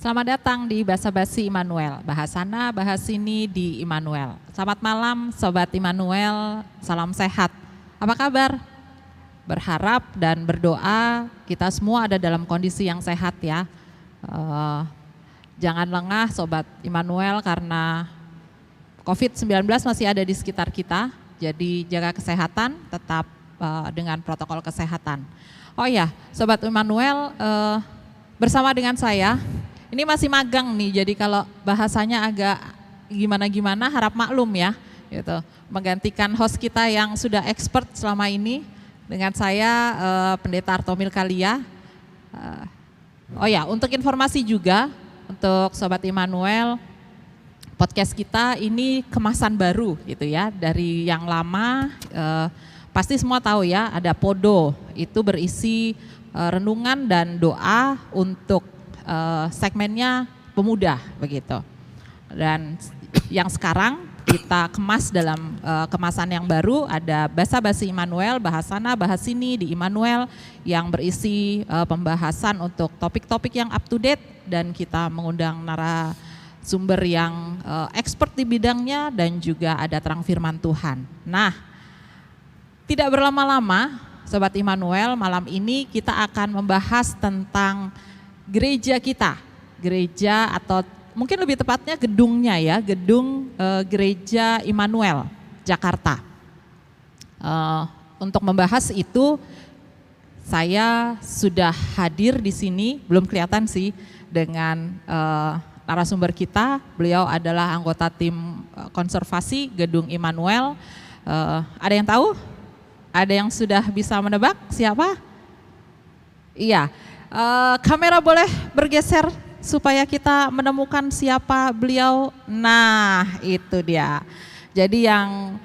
Selamat datang di Basa Basi Immanuel, bahas sana, bahas sini di Immanuel. Selamat malam Sobat Immanuel, salam sehat. Apa kabar? Berharap dan berdoa kita semua ada dalam kondisi yang sehat ya. Jangan lengah Sobat Immanuel karena COVID-19 masih ada di sekitar kita. Jadi jaga kesehatan, tetap dengan protokol kesehatan. Oh ya, Sobat Immanuel, bersama dengan saya, ini masih magang nih, jadi kalau bahasanya agak gimana-gimana harap maklum ya, gitu. Menggantikan host kita yang sudah expert selama ini dengan saya Pendeta Artomil Kalia. Oh ya, untuk informasi juga untuk Sobat Immanuel, podcast kita ini kemasan baru gitu ya, dari yang lama pasti semua tahu ya, ada Podo, itu berisi renungan dan doa untuk segmennya pemuda begitu. Dan yang sekarang kita kemas dalam kemasan yang baru, ada Basa Basi Immanuel, bahas sana bahas sini di Immanuel, yang berisi pembahasan untuk topik-topik yang up to date, dan kita mengundang narasumber yang expert di bidangnya, dan juga ada terang firman Tuhan. Nah, tidak berlama-lama Sobat Immanuel, malam ini kita akan membahas tentang gereja kita, gereja atau mungkin lebih tepatnya gedungnya ya, gedung gereja Immanuel Jakarta. Untuk membahas itu saya sudah hadir di sini, belum kelihatan sih, dengan narasumber kita. Beliau adalah anggota tim konservasi gedung Immanuel. Ada yang tahu? Ada yang sudah bisa menebak siapa? Iya. Kamera boleh bergeser supaya kita menemukan siapa beliau. Nah, itu dia. Jadi yang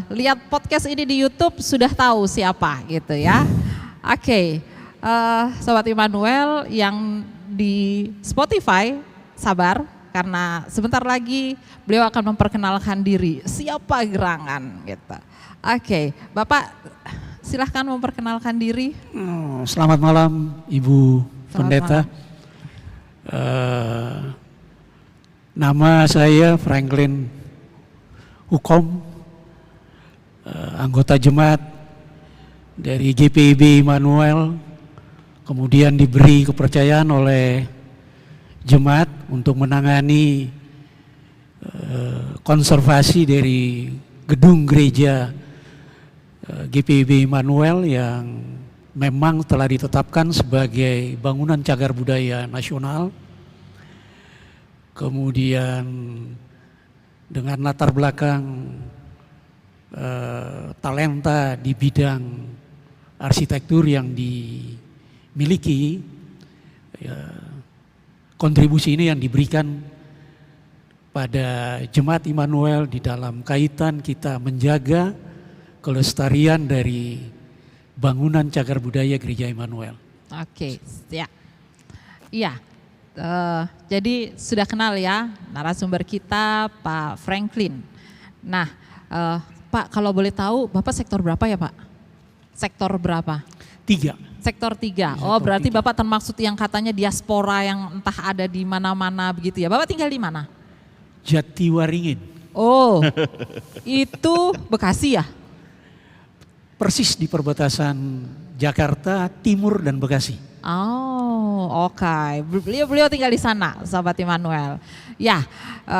lihat podcast ini di YouTube sudah tahu siapa gitu ya. Oke, Sobat Immanuel yang di Spotify sabar karena sebentar lagi beliau akan memperkenalkan diri. Siapa gerangan gitu. Oke, Bapak silahkan memperkenalkan diri. Selamat malam Ibu Pendeta. Nama saya Franklin Hukom, anggota jemaat dari GPIB Immanuel, kemudian diberi kepercayaan oleh jemaat untuk menangani konservasi dari gedung gereja GPIB Immanuel yang memang telah ditetapkan sebagai bangunan cagar budaya nasional. Kemudian dengan latar belakang talenta di bidang arsitektur yang dimiliki, kontribusi ini yang diberikan pada jemaat Immanuel di dalam kaitan kita menjaga kelestarian dari bangunan cagar budaya Gereja Immanuel. Oke, ya. Iya, jadi sudah kenal ya narasumber kita Pak Franklin. Nah, Pak kalau boleh tahu Bapak sektor berapa ya Pak? Sektor berapa? 3. Sektor 3. Oh, berarti Bapak termaksud yang katanya diaspora yang entah ada di mana-mana begitu ya. Bapak tinggal di mana? Jatiwaringin. Oh, itu Bekasi ya? Persis di perbatasan Jakarta Timur dan Bekasi. Oh, oke. Beliau tinggal di sana, Sobat Immanuel. Ya,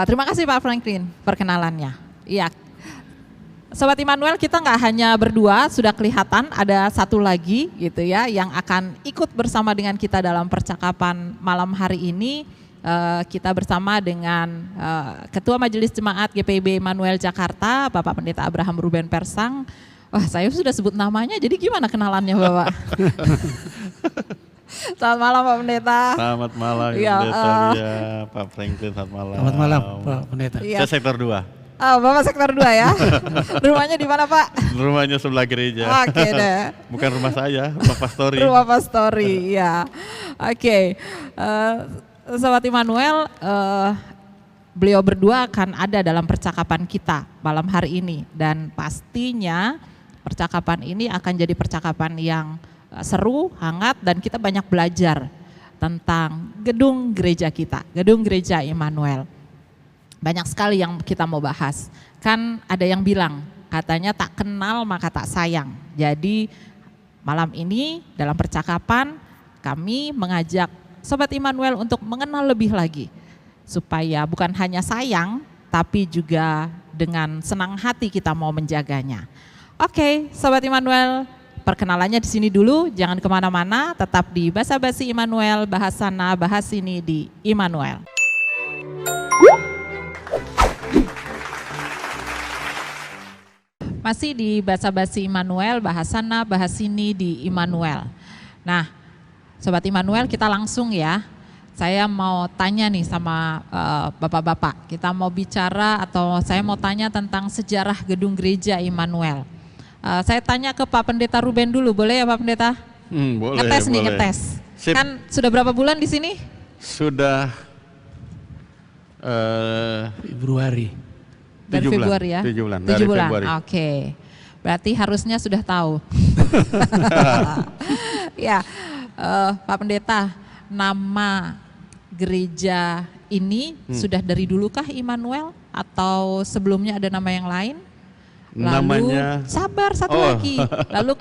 terima kasih Pak Franklin perkenalannya. Iya, Sobat Immanuel, kita nggak hanya berdua, sudah kelihatan ada satu lagi gitu ya yang akan ikut bersama dengan kita dalam percakapan malam hari ini. Kita bersama dengan Ketua Majelis Jemaat GPIB Immanuel Jakarta, Bapak Pendeta Abraham Ruben Persang. Wah, saya sudah sebut namanya, jadi gimana kenalannya Bapak? Selamat malam Pak Pendeta. Selamat malam ya, Pendeta, ya, Pak Franklin, selamat malam. Selamat malam Pak Pendeta. Ya. Saya sektor 2. Oh, Bapak sektor 2 ya. Rumahnya di mana Pak? Rumahnya sebelah gereja. Oke deh. Bukan rumah saya, rumah pastori. Rumah pastori, ya. Oke, Sobat Immanuel, beliau berdua akan ada dalam percakapan kita malam hari ini. Dan pastinya percakapan ini akan jadi percakapan yang seru, hangat, dan kita banyak belajar tentang gedung gereja kita, gedung gereja Immanuel. Banyak sekali yang kita mau bahas. Kan ada yang bilang, katanya tak kenal maka tak sayang. Jadi malam ini dalam percakapan kami mengajak Sobat Immanuel untuk mengenal lebih lagi. Supaya bukan hanya sayang, tapi juga dengan senang hati kita mau menjaganya. Oke, Sobat Immanuel, perkenalannya di sini dulu, jangan kemana-mana, tetap di Basa Basi Immanuel, bahas sana, bahas sini di Immanuel. Masih di Basa Basi Immanuel, bahas sana, bahas sini di Immanuel. Nah, Sobat Immanuel, kita langsung ya. Saya mau tanya nih sama bapak-bapak, kita mau bicara atau saya mau tanya tentang sejarah gedung gereja Immanuel. Saya tanya ke Pak Pendeta Ruben dulu, boleh ya Pak Pendeta? Boleh, Ngetes nih, boleh. ngetes. Sip. Kan sudah berapa bulan di sini? Sudah Februari. Dari 7 bulan. Februari ya? 7 bulan, 7 dari bulan, Februari. oke. Berarti harusnya sudah tahu. Ya, Pak Pendeta, nama gereja ini sudah dari dulukah Immanuel atau sebelumnya ada nama yang lain? Lalu Namanya sabar satu lagi. Lalu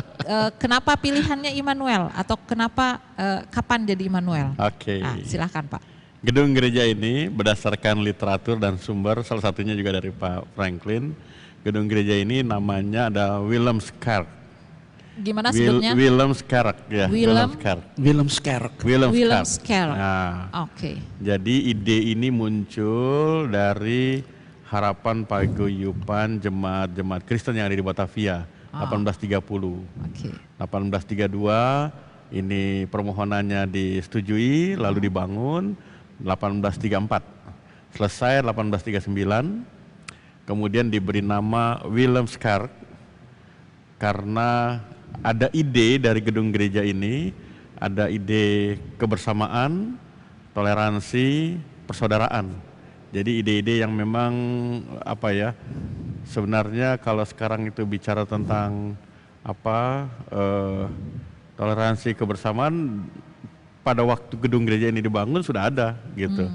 kenapa pilihannya Immanuel atau kenapa kapan jadi Immanuel? Oke. Nah, silakan Pak. Gedung gereja ini berdasarkan literatur dan sumber, salah satunya juga dari Pak Franklin. Gedung gereja ini namanya ada Willem Skerk. Gimana sebutnya? Willem Skerk ya. Willem? Skerk. Willem Skerk. Willem Skerk. Skerk. Nah, Oke. jadi ide ini muncul dari harapan paguyuban jemaat Kristen yang ada di Batavia 1830. Oke. 1832 ini permohonannya disetujui lalu dibangun 1834. Selesai 1839. Kemudian diberi nama Willem Skerk karena ada ide dari gedung gereja ini, ada ide kebersamaan, toleransi, persaudaraan. Jadi ide-ide yang memang sebenarnya kalau sekarang itu bicara tentang toleransi, kebersamaan, pada waktu gedung gereja ini dibangun sudah ada gitu.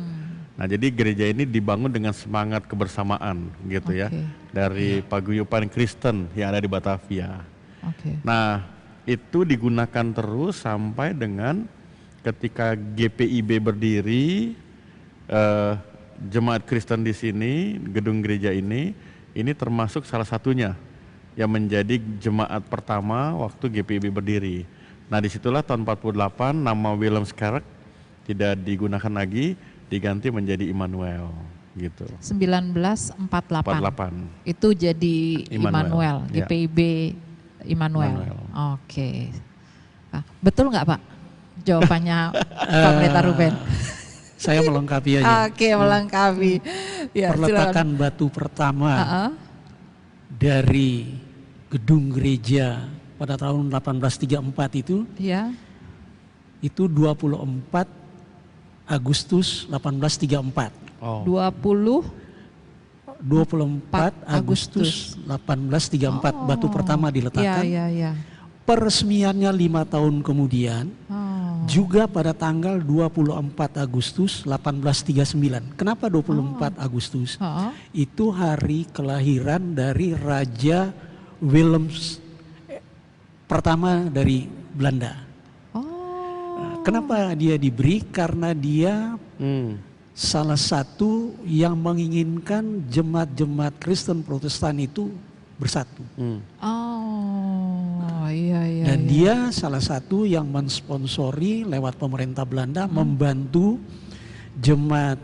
Nah, jadi gereja ini dibangun dengan semangat kebersamaan gitu ya, dari paguyuban Kristen yang ada di Batavia. Nah, itu digunakan terus sampai dengan ketika GPIB berdiri, jemaat Kristen di sini, gedung gereja ini termasuk salah satunya yang menjadi jemaat pertama waktu GPIB berdiri. Nah, disitulah tahun 48 nama Willem Skerk tidak digunakan lagi, diganti menjadi Immanuel gitu. 1948. Itu jadi Immanuel, ya. GPIB Immanuel. Oke. Nah, betul nggak Pak jawabannya Pak Pendeta Ruben? Saya melengkapi aja. Oke, melengkapi. Ya, Perletakan batu pertama dari gedung gereja pada tahun 1834 itu, ya. itu 24 Agustus 1834. 24 Agustus 1834 batu pertama diletakkan. Iya. Peresmiannya 5 tahun kemudian, juga pada tanggal 24 Agustus 1839. Kenapa 24 Agustus? Itu hari kelahiran dari Raja Willem pertama dari Belanda. Kenapa dia diberi? Karena dia salah satu yang menginginkan jemaat-jemaat Kristen Protestan itu bersatu. Iya. Dan dia salah satu yang mensponsori lewat pemerintah Belanda membantu jemaat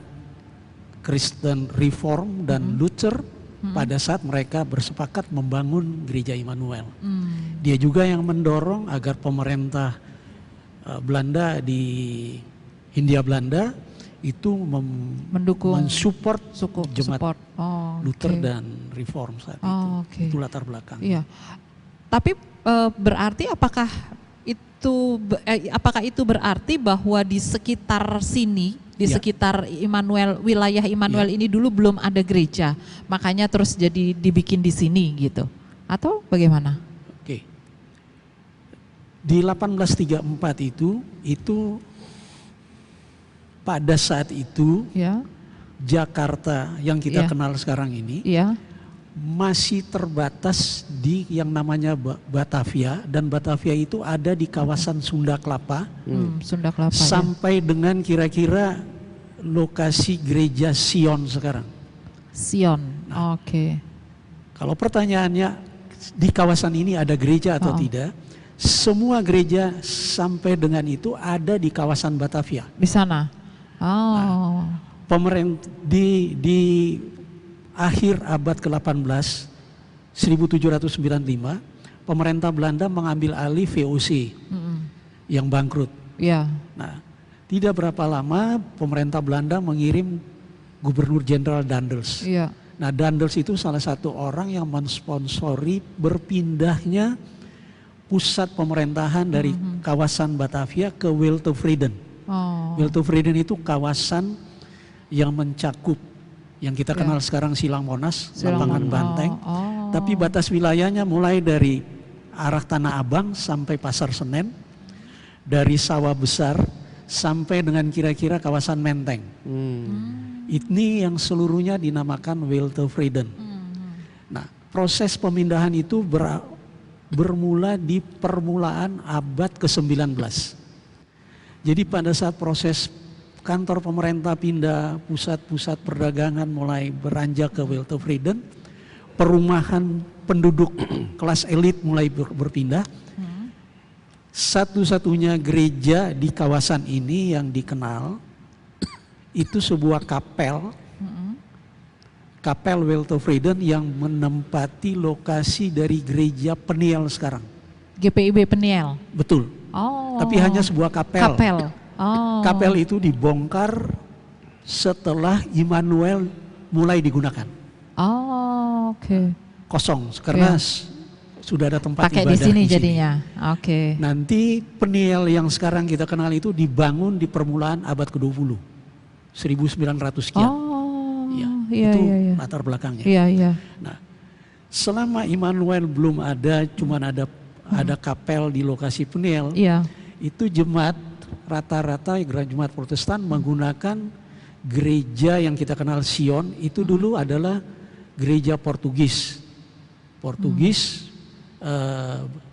Kristen Reform dan Luther pada saat mereka bersepakat membangun gereja Immanuel. Dia juga yang mendorong agar pemerintah Belanda di Hindia Belanda itu mendukung, mensupport jemaat Luther okay. dan Reform saat itu. Okay. Itu latar belakang. Iya. Tapi berarti apakah itu berarti bahwa di sekitar sini, di sekitar Immanuel, wilayah Immanuel ini dulu belum ada gereja, makanya terus jadi dibikin di sini gitu? Atau bagaimana? Oke. Di 1834 itu pada saat itu Ya. Jakarta yang kita Iya. kenal sekarang ini Iya. masih terbatas di yang namanya Batavia, dan Batavia itu ada di kawasan Sunda Kelapa Sunda Kelapa. Ya. sampai dengan kira-kira lokasi gereja Sion sekarang. Sion. Oke. Kalau pertanyaannya di kawasan ini ada gereja atau tidak? Semua gereja sampai dengan itu ada di kawasan Batavia. Di sana. Oh. Pemerintah di akhir abad ke-18 1795 pemerintah Belanda mengambil alih VOC yang bangkrut. Ya. Nah, tidak berapa lama pemerintah Belanda mengirim Gubernur Jenderal Daendels. Iya. Nah, Daendels itu salah satu orang yang mensponsori berpindahnya pusat pemerintahan dari kawasan Batavia ke Wiltevreden. Oh. Wiltevreden itu kawasan yang mencakup yang kita kenal sekarang Silang Monas, lapangan Banteng. Oh. Tapi batas wilayahnya mulai dari arah Tanah Abang sampai Pasar Senen, dari Sawah Besar sampai dengan kira-kira kawasan Menteng. Ini yang seluruhnya dinamakan Wiltevreden. Nah, proses pemindahan itu bermula di permulaan abad ke-19. Jadi pada saat proses kantor pemerintah pindah, pusat-pusat perdagangan mulai beranjak ke Wiltevreden, perumahan penduduk kelas elit mulai berpindah. Satu-satunya gereja di kawasan ini yang dikenal itu sebuah kapel, kapel Wiltevreden yang menempati lokasi dari gereja Peniel sekarang. GPIB Peniel. Betul. Oh. Tapi hanya sebuah kapel. Kapel. Oh. Kapel itu dibongkar setelah Immanuel mulai digunakan. Oh, oke. Kosong karena sudah ada tempat Pakai ibadah di sini jadinya. Oke. Nanti Peniel yang sekarang kita kenal itu dibangun di permulaan abad ke-20. 1900 sekian. Oh. Ya, Iya, itu iya, iya. latar belakangnya. Iya, iya. Nah, selama Immanuel belum ada, cuman ada kapel di lokasi Peniel. Iya. Itu jemaat rata-rata jemaat Protestan menggunakan gereja yang kita kenal Sion itu dulu adalah gereja Portugis.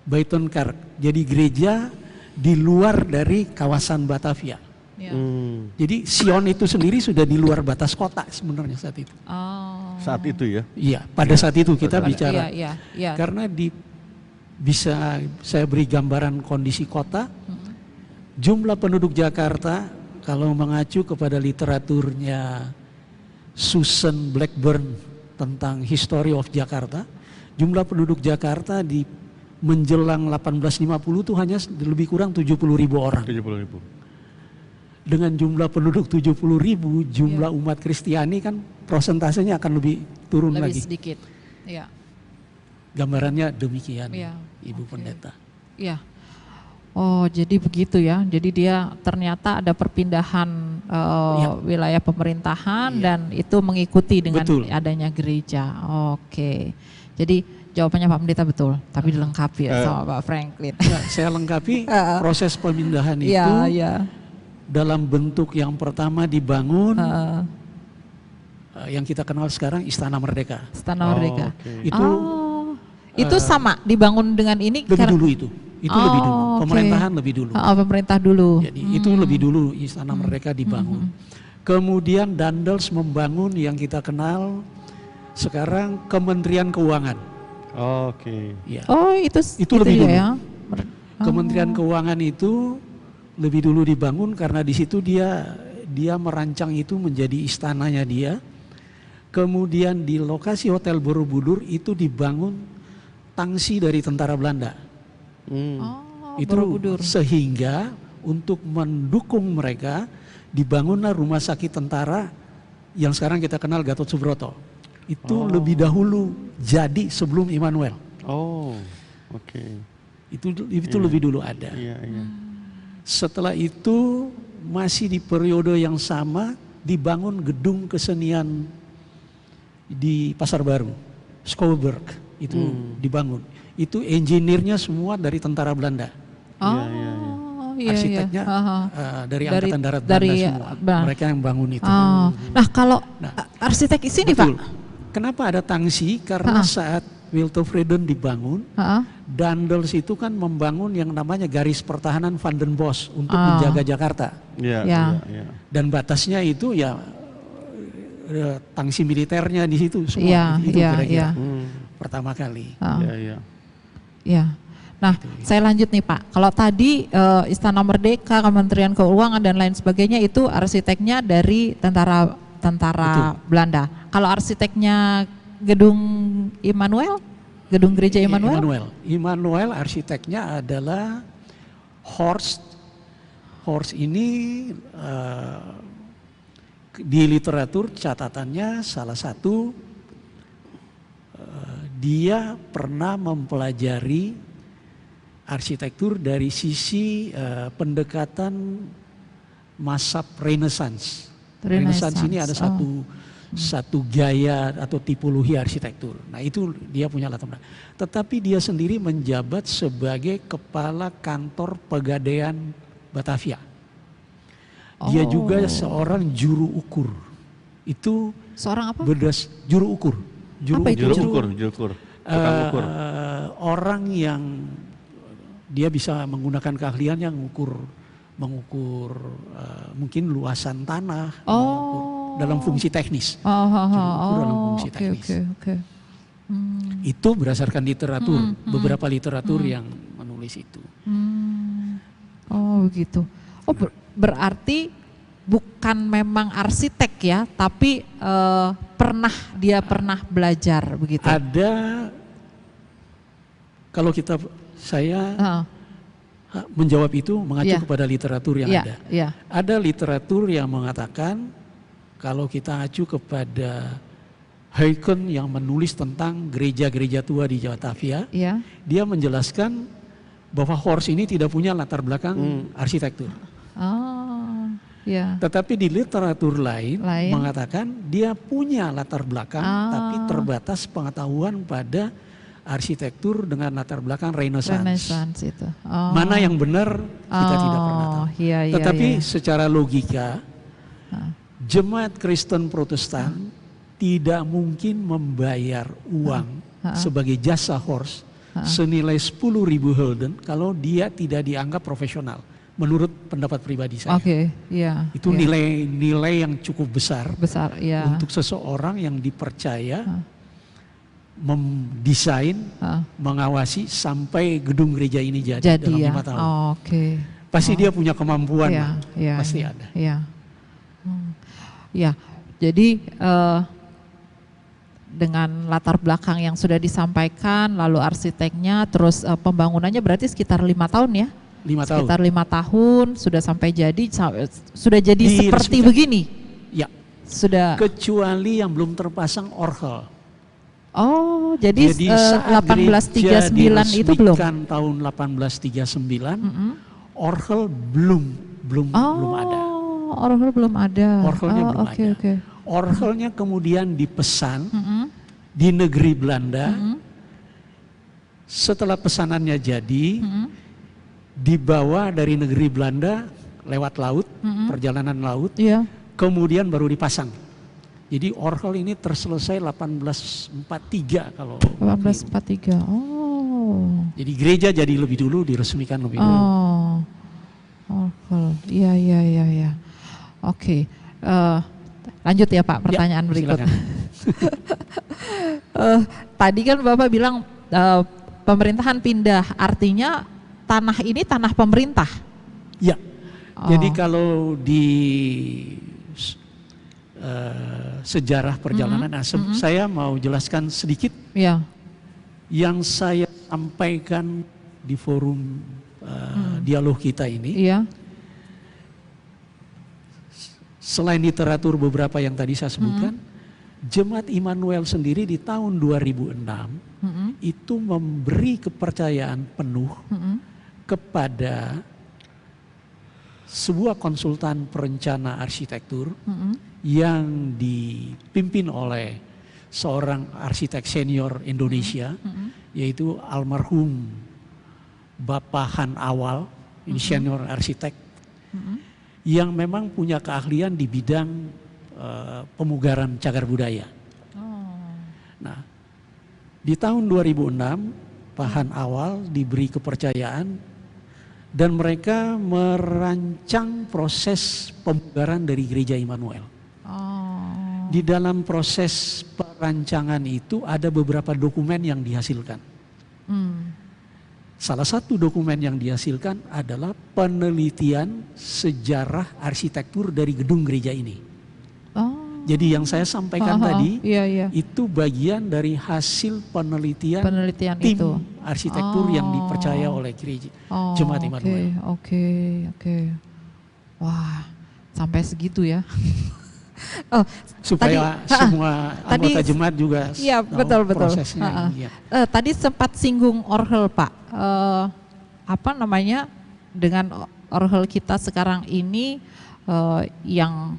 Buitenkerk. Jadi gereja di luar dari kawasan Batavia. Iya. Jadi Sion itu sendiri sudah di luar batas kota sebenarnya saat itu. Oh. Saat itu ya. Iya, pada saat itu kita bicara. Iya, iya. Karena bisa saya beri gambaran kondisi kota. Jumlah penduduk Jakarta kalau mengacu kepada literaturnya Susan Blackburn tentang History of Jakarta, jumlah penduduk Jakarta di menjelang 1850 itu hanya lebih kurang 70.000 orang. 70.000. Dengan jumlah penduduk 70.000, jumlah umat Kristiani kan prosentasenya akan lebih turun Lebih lagi. sedikit. Iya. Gambarannya demikian, Iya, Ibu Pendeta. Iya. Oh, jadi begitu ya. Jadi dia ternyata ada perpindahan wilayah pemerintahan dan itu mengikuti dengan adanya gereja. Oke. Jadi jawabannya Pak Pendeta betul, tapi dilengkapi sama Pak Franklin. Ya, saya lengkapi proses pemindahan itu dalam bentuk yang pertama dibangun yang kita kenal sekarang Istana Merdeka. Istana Merdeka. Okay. Itu sama dibangun dengan ini lebih dulu itu. Itu lebih dulu, pemerintahan lebih dulu. Pemerintah dulu. Jadi itu lebih dulu Istana Merdeka dibangun. Kemudian Daendels membangun yang kita kenal sekarang Kementerian Keuangan. Oke. Ya. Oh, itu lebih dulu. Ya? Kementerian Keuangan itu lebih dulu dibangun karena di situ dia merancang itu menjadi istananya dia. Kemudian di lokasi Hotel Borobudur itu dibangun tangsi dari tentara Belanda. Itu Borobudur. Sehingga untuk mendukung mereka dibangunlah rumah sakit tentara yang sekarang kita kenal Gatot Subroto. Itu lebih dahulu jadi sebelum Immanuel. Oh, oke. Itu lebih dulu ada. Iya, iya. Setelah itu masih di periode yang sama dibangun gedung kesenian di Pasar Baru, Schouwburg itu dibangun. Itu engineer-nya semua dari tentara Belanda. Oh, iya, arsiteknya dari Angkatan Darat dari, Belanda semua. Mereka yang bangun itu. Nah kalau arsitek sini betul. Pak. Kenapa ada tangsi? Karena saat Wiltovreden dibangun, Daendels itu kan membangun yang namanya garis pertahanan Van den Bosch untuk menjaga Jakarta. Iya. Dan batasnya itu ya tangsi militernya di situ semua. Itu kira-kira pertama kali. Iya. Nah, saya lanjut nih Pak. Kalau tadi Istana Merdeka, Kementerian Keuangan dan lain sebagainya itu arsiteknya dari tentara Belanda. Kalau arsiteknya gedung Immanuel, gedung gereja Immanuel? Immanuel arsiteknya adalah Horst. Horst ini di literatur catatannya salah satu dia pernah mempelajari arsitektur dari sisi pendekatan mazhab Renaissance. Renaissance ini ada satu gaya atau tipologi arsitektur. Nah itu dia punya latar belakang. Tetapi dia sendiri menjabat sebagai kepala kantor Pegadaian Batavia. Dia juga seorang juru ukur. Itu seorang apa? Juru ukur. Juru ukur. Orang yang dia bisa menggunakan keahliannya mengukur mungkin luasan tanah dalam fungsi teknis. Dalam fungsi teknis. Itu berdasarkan literatur, beberapa literatur yang menulis itu. Oh begitu. Oh berarti bukan memang arsitek ya, tapi dia pernah belajar begitu. Ada, kalau saya menjawab itu mengacu kepada literatur yang ada. Ada literatur yang mengatakan kalau kita acu kepada Huycken yang menulis tentang gereja-gereja tua di Batavia, dia menjelaskan bahwa Horst ini tidak punya latar belakang arsitektur. Tetapi di literatur lain mengatakan dia punya latar belakang, tapi terbatas pengetahuan pada arsitektur dengan latar belakang Renaissance itu. Mana yang benar kita tidak pernah tahu. Tetapi secara logika jemaat Kristen Protestan tidak mungkin membayar uang sebagai jasa Horst senilai 10.000 gulden kalau dia tidak dianggap profesional. Menurut pendapat pribadi saya, itu nilai yang cukup besar untuk seseorang yang dipercaya mendesain, mengawasi sampai gedung gereja ini jadi dalam 5 tahun. Pasti dia punya kemampuan, pasti ada. Jadi dengan latar belakang yang sudah disampaikan, lalu arsiteknya, terus pembangunannya berarti sekitar 5 tahun ya? 5 tahun. Sekitar 5 tahun sudah sampai jadi, sudah jadi seperti begini? Ya. Sudah. Kecuali yang belum terpasang orgel. Oh, jadi 1839 itu belum? Tahun 1839, orgel belum ada. Orgel belum ada. Orgelnya belum ada. Orgelnya kemudian dipesan di negeri Belanda. Setelah pesanannya jadi, dibawa dari negeri Belanda lewat laut, perjalanan laut, kemudian baru dipasang. Jadi orgel ini terselesai 1843 kalau 1843. Jadi gereja jadi lebih dulu, diresmikan lebih dulu. Orgel. Iya. Oke. Lanjut ya Pak, pertanyaan berikut. Tadi kan Bapak bilang pemerintahan pindah, artinya tanah ini tanah pemerintah? Ya. Jadi kalau di sejarah perjalanan, saya mau jelaskan sedikit yang saya sampaikan di forum dialog kita ini. Selain literatur beberapa yang tadi saya sebutkan, Jemaat Immanuel sendiri di tahun 2006 itu memberi kepercayaan penuh kepada sebuah konsultan perencana arsitektur yang dipimpin oleh seorang arsitek senior Indonesia, yaitu almarhum Bapak Han Awal. ini senior arsitek yang memang punya keahlian di bidang pemugaran cagar budaya. Nah, di tahun 2006 Pak Han Awal diberi kepercayaan dan mereka merancang proses pemugaran dari Gereja Immanuel. Di dalam proses perancangan itu ada beberapa dokumen yang dihasilkan. Salah satu dokumen yang dihasilkan adalah penelitian sejarah arsitektur dari gedung gereja ini. Jadi yang saya sampaikan tadi itu bagian dari hasil penelitian tim itu. Arsitektur yang dipercaya oleh gereja Jemaat Immanuel. Oke. Wah, sampai segitu ya. Supaya semua anggota jemaat juga betul. prosesnya. Tadi sempat singgung orgel, Pak. Dengan orgel kita sekarang ini yang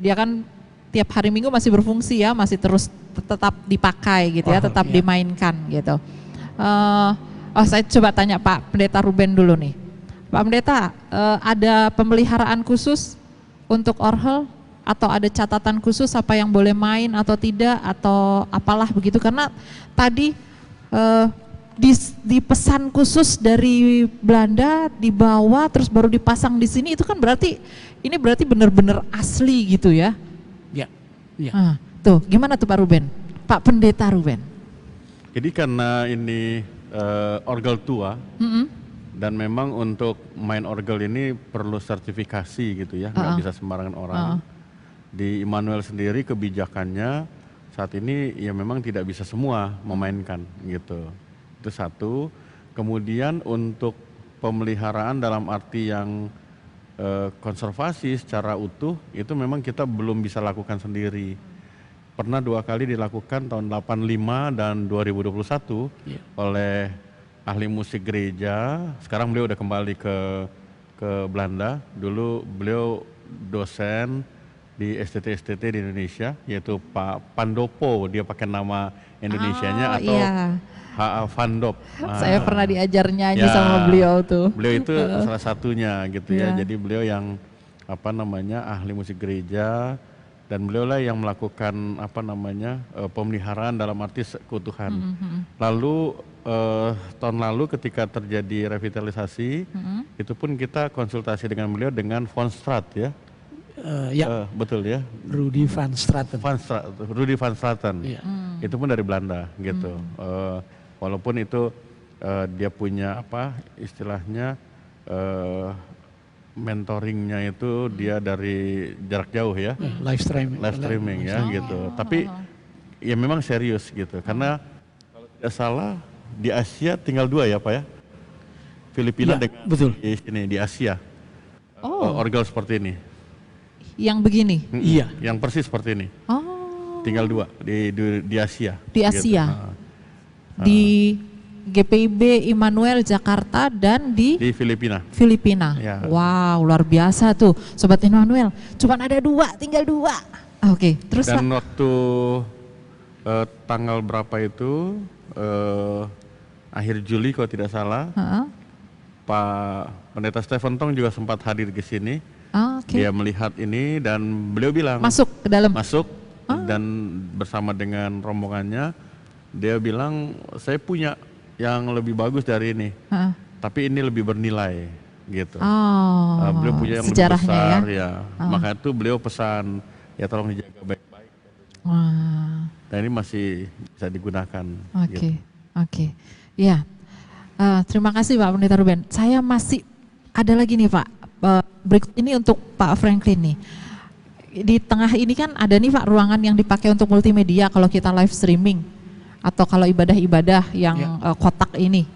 dia kan tiap hari Minggu masih berfungsi ya, masih terus tetap dipakai gitu ya, tetap dimainkan gitu. Saya coba tanya Pak Pendeta Ruben dulu nih. Pak Pendeta, ada pemeliharaan khusus untuk orgel atau ada catatan khusus apa yang boleh main atau tidak atau apalah begitu, karena tadi di pesan khusus dari Belanda dibawa terus baru dipasang di sini, itu kan berarti ini benar-benar asli gitu ya. Iya. Tuh gimana tuh Pak Ruben, Pak Pendeta Ruben? Jadi karena ini orgel tua dan memang untuk main orgel ini perlu sertifikasi gitu ya, nggak bisa sembarangan orang. Di Immanuel sendiri kebijakannya saat ini ya memang tidak bisa semua memainkan gitu. Itu satu. Kemudian untuk pemeliharaan dalam arti yang konservasi secara utuh itu memang kita belum bisa lakukan sendiri. Pernah 2 kali dilakukan tahun 85 dan 2021 oleh ahli musik gereja. Sekarang beliau udah kembali ke Belanda. Dulu beliau dosen di STT di Indonesia, yaitu Pak Pandopo, dia pakai nama Indonesianya atau H.A. Vandop. Saya pernah diajar nyanyi sama beliau tuh. Beliau itu salah satunya gitu ya. Jadi beliau yang ahli musik gereja, dan beliau lah yang melakukan pemeliharaan dalam arti keutuhan. Lalu tahun lalu ketika terjadi revitalisasi, itu pun kita konsultasi dengan beliau dengan Von Straat ya. Betul ya. Rudy van Straten. Rudy van Straten. Itu pun dari Belanda gitu. Walaupun itu dia punya istilahnya mentoringnya itu dia dari jarak jauh ya. Live streaming ya gitu. Tapi ya memang serius gitu. Karena kalau tidak salah di Asia tinggal 2 ya Pak ya. Filipina dengan betul. Di sini di Asia. Orgel seperti ini. Yang begini? Iya. Yang persis seperti ini. Tinggal 2 di Asia. Di Asia. Gitu. Di GPIB Immanuel Jakarta dan di Filipina. Ya. Wow, luar biasa tuh Sobat Immanuel. Cuman ada 2, tinggal 2. Oke, terus dan waktu tanggal berapa itu akhir Juli kalau tidak salah, Pak Pendeta Stephen Tong juga sempat hadir ke sini. Dia melihat ini dan beliau bilang masuk ke dalam. Dan bersama dengan rombongannya dia bilang saya punya yang lebih bagus dari ini, tapi ini lebih bernilai gitu. Beliau punya yang lebih besar ya. Maka itu beliau pesan ya tolong dijaga baik-baik. Dan ini masih bisa digunakan. Oke. Ya, terima kasih Pak Pendeta Ruben. Saya masih ada lagi nih Pak. Berikut ini untuk Pak Franklin nih. Di tengah ini kan ada nih Pak ruangan yang dipakai untuk multimedia kalau kita live streaming atau kalau ibadah-ibadah yang kotak ini.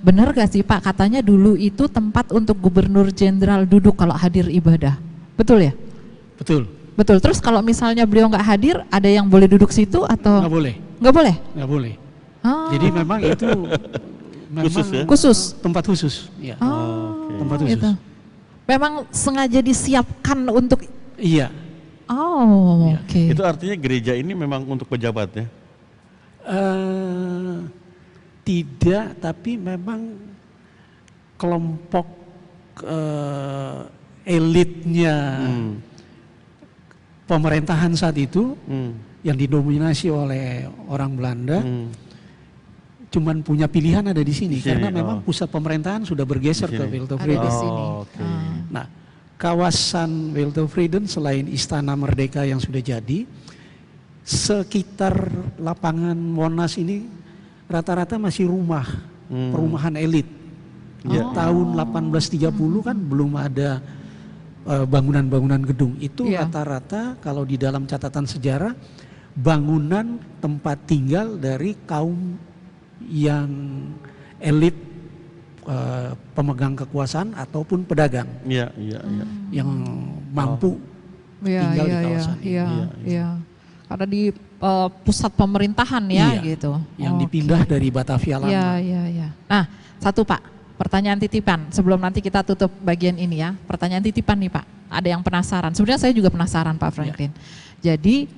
Benar gak sih Pak, katanya dulu itu tempat untuk Gubernur Jenderal duduk kalau hadir ibadah, betul ya? Betul. Terus kalau misalnya beliau nggak hadir, ada yang boleh duduk situ atau? Nggak boleh. Jadi memang itu khusus. Tempat khusus. Ya. Tempat khusus. Gitu. Memang sengaja disiapkan untuk. Iya. Oke. Itu artinya gereja ini memang untuk pejabat ya? Tidak, tapi memang kelompok elitnya pemerintahan saat itu yang didominasi oleh orang Belanda cuman punya pilihan ada di sini karena memang pusat pemerintahan sudah bergeser ke Wildhovreden. Ada di sini. Nah, kawasan Wildhovreden selain Istana Merdeka yang sudah jadi, sekitar lapangan Monas ini rata-rata masih perumahan elit. Tahun 1830 kan belum ada bangunan-bangunan gedung. Itu rata-rata kalau di dalam catatan sejarah bangunan tempat tinggal dari kaum yang elit, pemegang kekuasaan ataupun pedagang. Yang mampu tinggal di kawasan ini. Karena di pusat pemerintahan gitu. Yang dipindah dari Batavia lama. Nah, satu Pak, pertanyaan titipan sebelum nanti kita tutup bagian ini ya. Pertanyaan titipan nih Pak, ada yang penasaran. Sebenarnya saya juga penasaran Pak Franklin. Jadi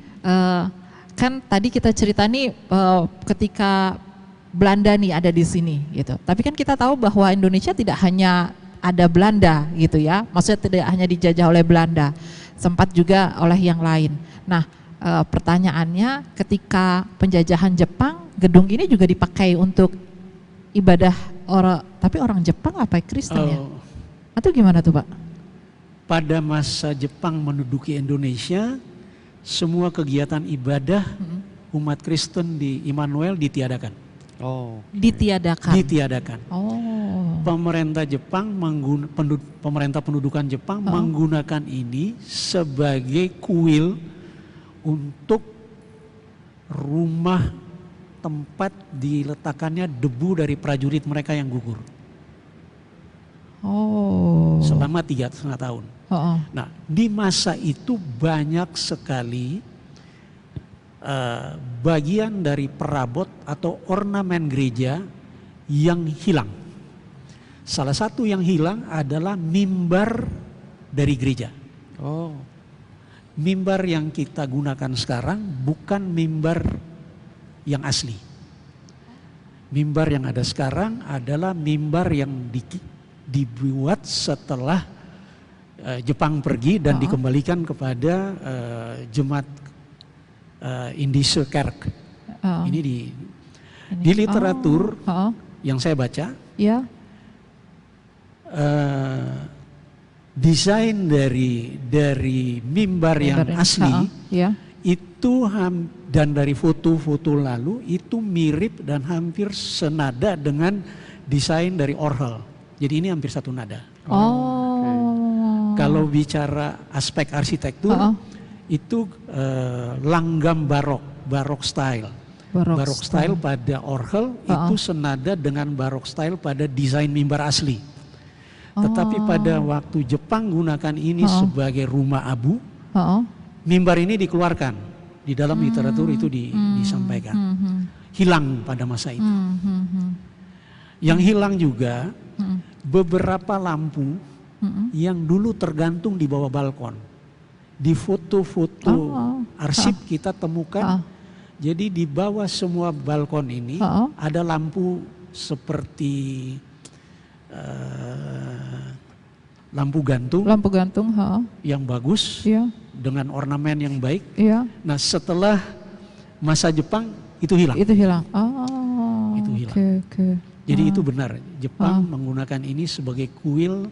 kan tadi kita cerita nih ketika Belanda nih ada di sini gitu. Tapi kan kita tahu bahwa Indonesia tidak hanya ada Belanda gitu ya. Maksudnya tidak hanya dijajah oleh Belanda, sempat juga oleh yang lain. Nah, pertanyaannya ketika penjajahan Jepang, gedung ini juga dipakai untuk ibadah tapi orang Jepang apa Kristen ya? Atau gimana tuh Pak? Pada masa Jepang menduduki Indonesia, semua kegiatan ibadah umat Kristen di Immanuel ditiadakan. Ditiadakan. Pemerintah Jepang pemerintah pendudukan Jepang menggunakan ini sebagai kuil untuk rumah tempat diletakkannya debu dari prajurit mereka yang gugur. Selama 3,5 tahun. Nah, di masa itu banyak sekali bagian dari perabot atau ornamen gereja yang hilang. Salah satu yang hilang adalah mimbar dari gereja. Mimbar yang kita gunakan sekarang bukan mimbar yang asli. Mimbar yang ada sekarang adalah mimbar yang dibuat setelah Jepang pergi dan dikembalikan kepada jemaat Indische Kerk. Ini di literatur yang saya baca, desain dari mimbar yang asli itu dan dari foto-foto lalu itu mirip dan hampir senada dengan desain dari Orgel. Jadi ini hampir satu nada. Kalau bicara aspek arsitektur itu langgam barok style. Barok style pada Orgel itu senada dengan barok style pada desain mimbar asli. Tetapi pada waktu Jepang gunakan ini sebagai rumah abu, mimbar ini dikeluarkan. Di dalam literatur itu disampaikan. Hilang pada masa itu. Yang hilang juga beberapa lampu yang dulu tergantung di bawah balkon. Di foto-foto arsip kita temukan, jadi di bawah semua balkon ini ada lampu seperti lampu gantung yang bagus dengan ornamen yang baik. Nah, setelah masa Jepang itu hilang. Itu hilang. Jadi itu benar, Jepang menggunakan ini sebagai kuil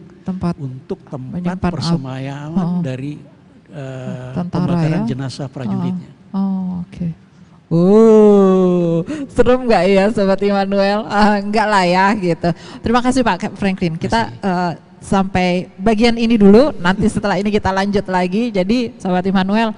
untuk tempat persembahyaan dari pembakaran jenazah prajuritnya. Serem nggak ya Sobat Immanuel? Enggak lah ya gitu. Terima kasih Pak Franklin. Kita sampai bagian ini dulu, nanti setelah ini kita lanjut lagi. Jadi Sobat Immanuel,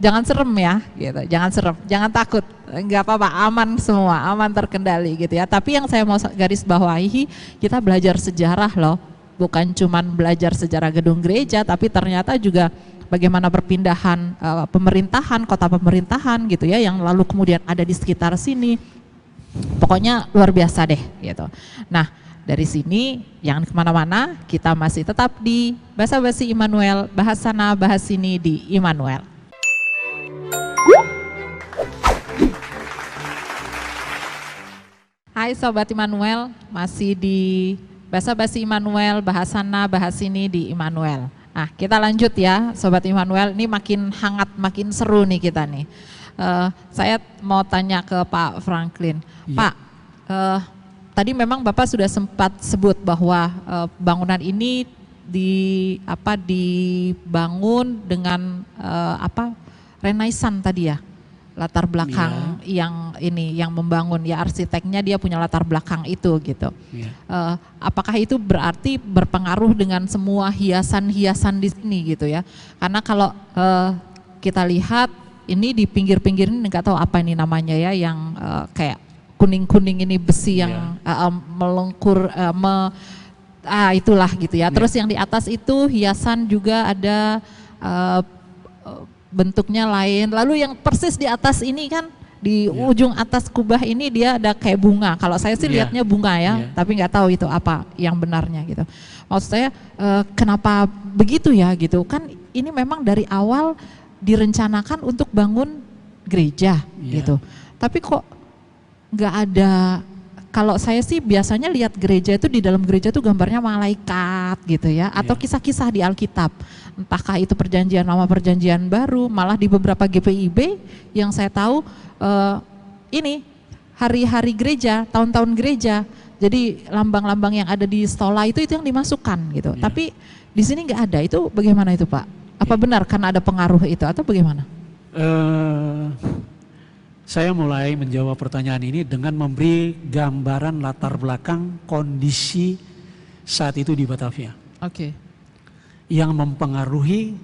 jangan serem ya gitu, jangan serem, jangan takut, nggak apa-apa, aman semua, aman terkendali gitu ya. Tapi yang saya mau garis bawahi, kita belajar sejarah loh, bukan cuman belajar sejarah gedung gereja, tapi ternyata juga bagaimana perpindahan pemerintahan, kota pemerintahan gitu ya, yang lalu kemudian ada di sekitar sini. Pokoknya luar biasa deh gitu. Nah, dari sini jangan kemana-mana, kita masih tetap di Basa Basi Immanuel, bahas sana bahas sini di Immanuel. Hai Sobat Immanuel, masih di basa-basi Immanuel, bahas sana, bahas sini di Immanuel. Nah, kita lanjut ya, Sobat Immanuel. Ini makin hangat, makin seru nih kita nih. Saya mau tanya ke Pak Franklin. Ya. Pak, tadi memang Bapak sudah sempat sebut bahwa bangunan ini dibangun dengan Renaissance tadi ya, latar belakang yang membangun ya, arsiteknya dia punya latar belakang itu gitu. Ya. Apakah itu berarti berpengaruh dengan semua hiasan-hiasan di sini gitu ya? Karena kalau kita lihat ini di pinggir-pinggir ini nggak tahu apa ini namanya ya, yang kayak kuning-kuning ini besi yang melengkur, itulah gitu ya. Terus yang di atas itu hiasan juga ada bentuknya lain. Lalu yang persis di atas ini kan, di ujung atas kubah ini dia ada kayak bunga. Kalau saya sih lihatnya bunga ya, tapi nggak tahu itu apa yang benarnya gitu. Maksud saya kenapa begitu ya gitu? Kan ini memang dari awal direncanakan untuk bangun gereja gitu. Tapi kok nggak ada, kalau saya sih biasanya lihat gereja itu, di dalam gereja itu gambarnya malaikat gitu ya, atau kisah-kisah di Alkitab. Entahkah itu perjanjian lama, perjanjian baru, malah di beberapa GPIB yang saya tahu ini hari-hari gereja, tahun-tahun gereja. Jadi lambang-lambang yang ada di stola itu yang dimasukkan gitu. Tapi di sini nggak ada. Itu bagaimana itu Pak? Apa benar karena ada pengaruh itu atau bagaimana? Saya mulai menjawab pertanyaan ini dengan memberi gambaran latar belakang kondisi saat itu di Batavia. Oke. Yang mempengaruhi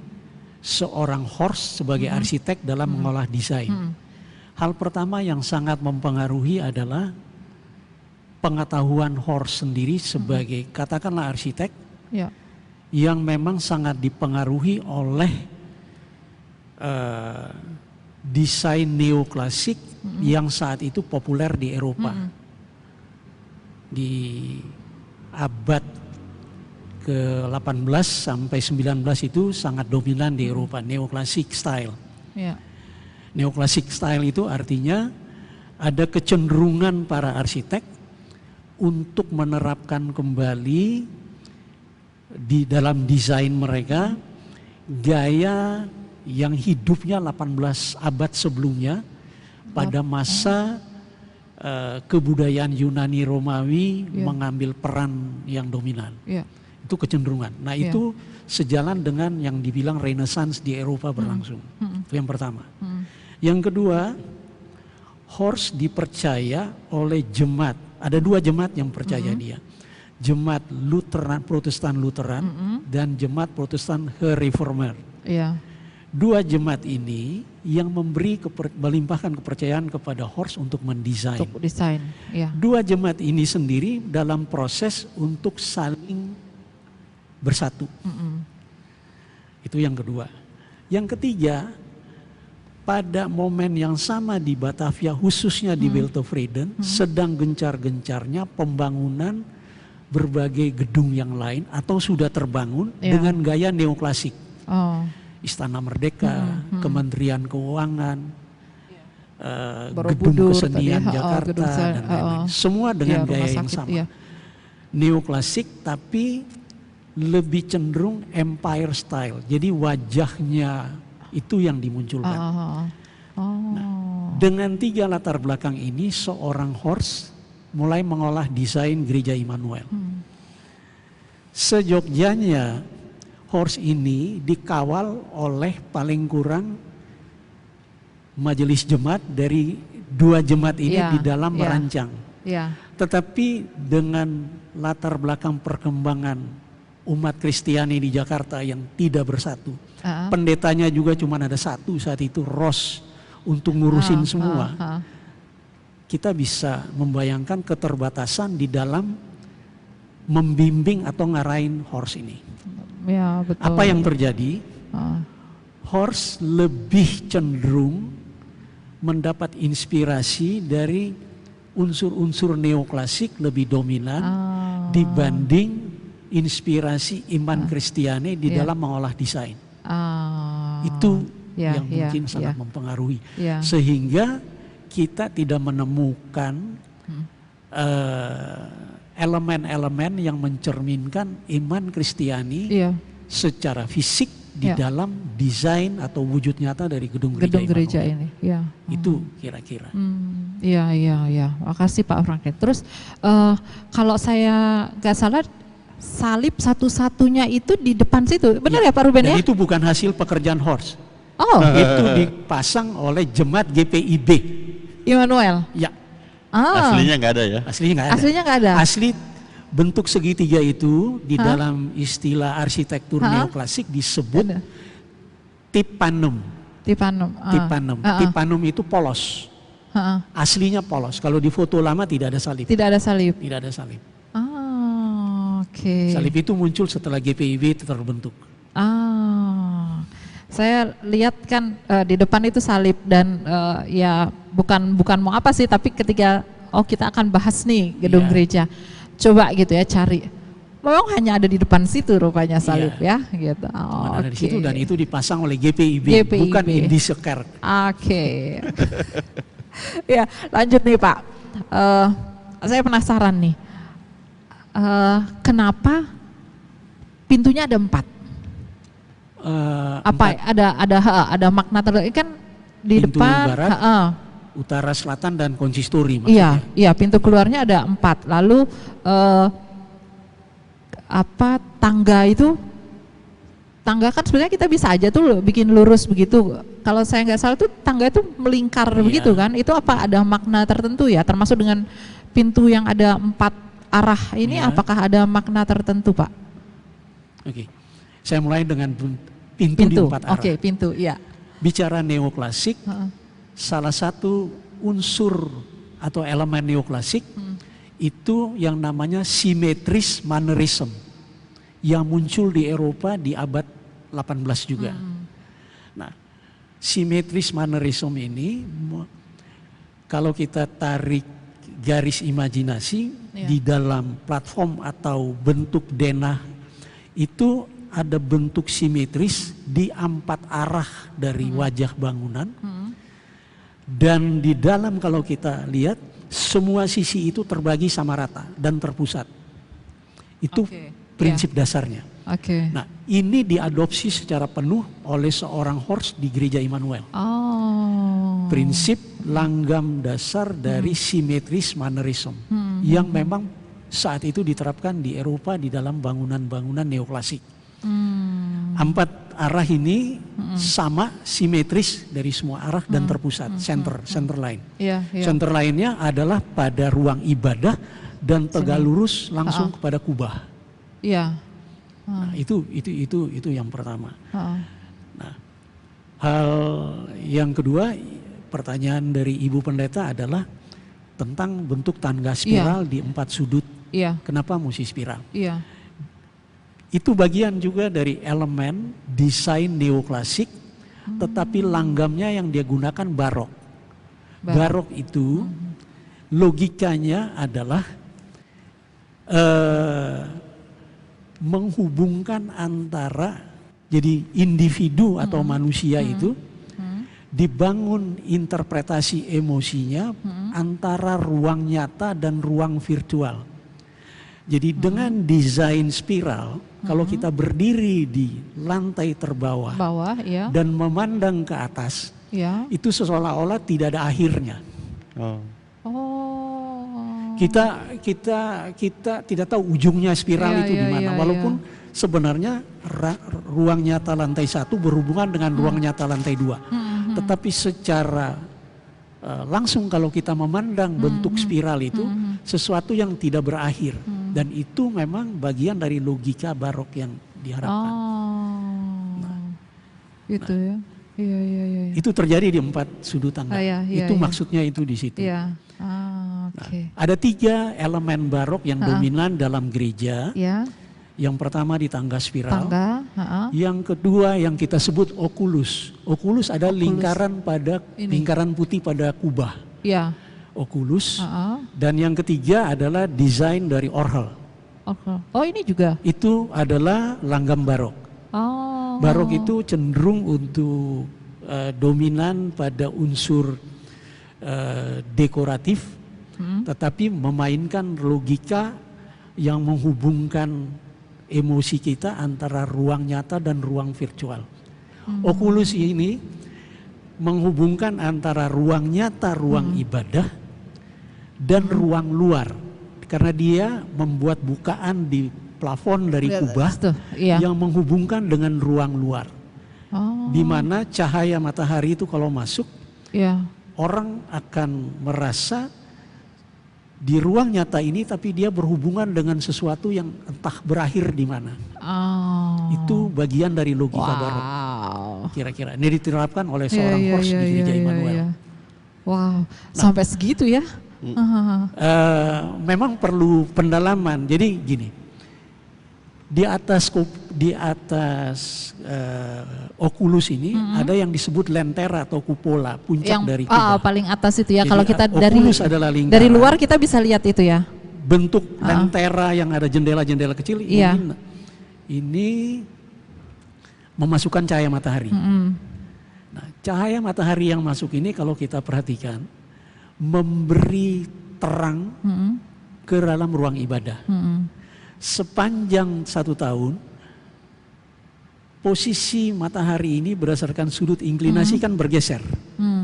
seorang Horst sebagai arsitek dalam mengolah desain. Hal pertama yang sangat mempengaruhi adalah pengetahuan Horst sendiri sebagai katakanlah arsitek yang memang sangat dipengaruhi oleh desain neoklasik yang saat itu populer di Eropa. Di abad ke-18 sampai 19 itu sangat dominan di Eropa, neoklasik style. Neoklasik style itu artinya ada kecenderungan para arsitek untuk menerapkan kembali di dalam desain mereka gaya yang hidupnya 18 abad sebelumnya pada masa kebudayaan Yunani Romawi mengambil peran yang dominan. Itu kecenderungan. Nah itu sejalan dengan yang dibilang Renaissance di Eropa berlangsung. Itu yang pertama. Yang kedua, Horst dipercaya oleh jemaat. Ada dua jemaat yang percaya dia. Jemaat Lutheran, Protestan Lutheran dan jemaat Protestan Reformer. Dua jemaat ini yang melimpahkan kepercayaan kepada Horst untuk mendesain. Untuk desain. Dua jemaat ini sendiri dalam proses untuk saling bersatu. Itu yang kedua. Yang ketiga, pada momen yang sama di Batavia, khususnya di Weltevreden, sedang gencar-gencarnya pembangunan berbagai gedung yang lain atau sudah terbangun dengan gaya neoklasik. Istana Merdeka, Kementerian Keuangan, Gedung Kesenian Jakarta dan lain-lain. Semua dengan gaya yang sama. Neoklasik tapi lebih cenderung empire style. Jadi wajahnya itu yang dimunculkan. Nah, dengan tiga latar belakang ini seorang Horst mulai mengolah desain gereja Immanuel. Sejogjanya Horst ini dikawal oleh paling kurang majelis jemaat dari dua jemaat ini di dalam merancang. Tetapi dengan latar belakang perkembangan umat Kristiani di Jakarta yang tidak bersatu. Pendetanya juga cuma ada satu saat itu, Ros, untuk ngurusin semua. Kita bisa membayangkan keterbatasan di dalam membimbing atau ngarahin Horst ini. Betul. Apa yang terjadi? Horst lebih cenderung mendapat inspirasi dari unsur-unsur neoklasik lebih dominan dibanding inspirasi iman Kristiani di dalam mengolah desain. Itu yang mungkin sangat mempengaruhi. Sehingga kita tidak menemukan elemen-elemen yang mencerminkan iman Kristiani Iya. secara fisik di Ya. dalam desain atau wujud nyata dari gedung Gereja Immanuel. ini. Ya. Itu kira-kira. Iya, iya, iya. Makasih Pak Franklin. Terus kalau saya nggak salah, salib satu-satunya itu di depan situ. Benar ya Pak Ruben Dan ya? itu bukan hasil pekerjaan Horst. Oh, Itu dipasang oleh jemaat GPIB. Immanuel. Ya, Aslinya nggak ada ya. aslinya nggak ada. Aslinya nggak ada. Asli bentuk segitiga itu di dalam istilah arsitektur neoklasik disebut Ada. tipanum. Tipanum. Tipanum. Tipanum itu polos. Aslinya polos. Kalau di foto lama tidak ada salib. Tidak ada salib. Tidak ada salib. Oke. Salib itu muncul setelah GPIB terbentuk. Saya lihat kan di depan itu salib dan ya bukan mau apa sih, tapi ketika kita akan bahas nih gedung gereja, coba gitu ya cari. Memang hanya ada di depan situ rupanya salib ya, gitu. Ada di situ dan itu dipasang oleh GPIB. Bukan Indiseker. Oke. Ya lanjut nih Pak. Saya penasaran nih, kenapa pintunya ada 4? Apa ada makna tertentu kan di Pintu depan barat, utara, selatan dan konsistori iya maksudnya. pintu keluarnya ada 4, lalu tangga kan sebenarnya kita bisa aja tuh bikin lurus begitu, kalau saya nggak salah tuh tangga itu melingkar begitu kan, itu apa ada makna tertentu ya, termasuk dengan pintu yang ada 4 arah ini apakah ada makna tertentu Pak? Oke. Saya mulai dengan pintu di 4 arah. Oke, pintu, iya. Bicara neoklasik, salah satu unsur atau elemen neoklasik itu yang namanya simetris mannerism yang muncul di Eropa di abad 18 juga. Nah, simetris mannerism ini kalau kita tarik garis imajinasi di dalam platform atau bentuk denah itu ada bentuk simetris di 4 arah dari wajah bangunan. Dan di dalam kalau kita lihat semua sisi itu terbagi sama rata dan terpusat. Itu prinsip dasarnya. Nah, ini diadopsi secara penuh oleh seorang Horst di Gereja Immanuel. Prinsip langgam dasar dari simetris mannerism yang memang saat itu diterapkan di Eropa di dalam bangunan-bangunan neoklasik. 4 arah ini sama simetris dari semua arah dan terpusat, center line. Center line-nya adalah pada ruang ibadah dan tegak lurus langsung kepada kubah. Nah, itu yang pertama. Nah, hal yang kedua, pertanyaan dari Ibu Pendeta adalah tentang bentuk tangga spiral di 4 sudut. Kenapa mesti spiral? Itu bagian juga dari elemen desain neoklasik, tetapi langgamnya yang dia gunakan barok. Barok itu logikanya adalah menghubungkan antara, jadi individu atau manusia itu dibangun interpretasi emosinya antara ruang nyata dan ruang virtual. Jadi dengan desain spiral, kalau kita berdiri di lantai terbawah dan memandang ke atas, itu seolah-olah tidak ada akhirnya. Kita tidak tahu ujungnya spiral itu di mana. Walaupun sebenarnya ruang nyata lantai 1 berhubungan dengan ruang nyata lantai 2. Tetapi secara langsung kalau kita memandang bentuk spiral itu sesuatu yang tidak berakhir. Dan itu memang bagian dari logika barok yang diharapkan. Itu terjadi di 4 sudut tangga. Itu maksudnya itu di situ. Nah, ada 3 elemen barok yang dominan dalam gereja. Yang pertama di tangga spiral. Yang kedua yang kita sebut oculus. Oculus adalah lingkaran putih pada kubah. Oculus. Dan yang ketiga adalah desain dari Orgel. Ini juga. Itu adalah langgam barok. Barok itu cenderung untuk dominan pada unsur dekoratif, tetapi memainkan logika yang menghubungkan emosi kita antara ruang nyata dan ruang virtual. Oculus ini menghubungkan antara ruang nyata, ruang ibadah, dan ruang luar. Karena dia membuat bukaan di plafon dari kubah yang menghubungkan dengan ruang luar. Di mana cahaya matahari itu kalau masuk, orang akan merasa di ruang nyata ini, tapi dia berhubungan dengan sesuatu yang entah berakhir di mana. Itu bagian dari logika barat. Kira-kira ini diterapkan oleh seorang host di Gereja Immanuel. Wow, sampai segitu ya? Memang perlu pendalaman. Jadi gini, di atas Oculus ini ada yang disebut lentera atau kupola, puncak yang, dari kubah. Paling atas itu ya. Jadi, kalau kita dari luar kita bisa lihat itu ya. Bentuk lentera yang ada jendela-jendela kecil ini memasukkan cahaya matahari. Nah, cahaya matahari yang masuk ini kalau kita perhatikan memberi terang ke dalam ruang ibadah. Sepanjang 1 tahun, posisi matahari ini berdasarkan sudut inklinasi kan bergeser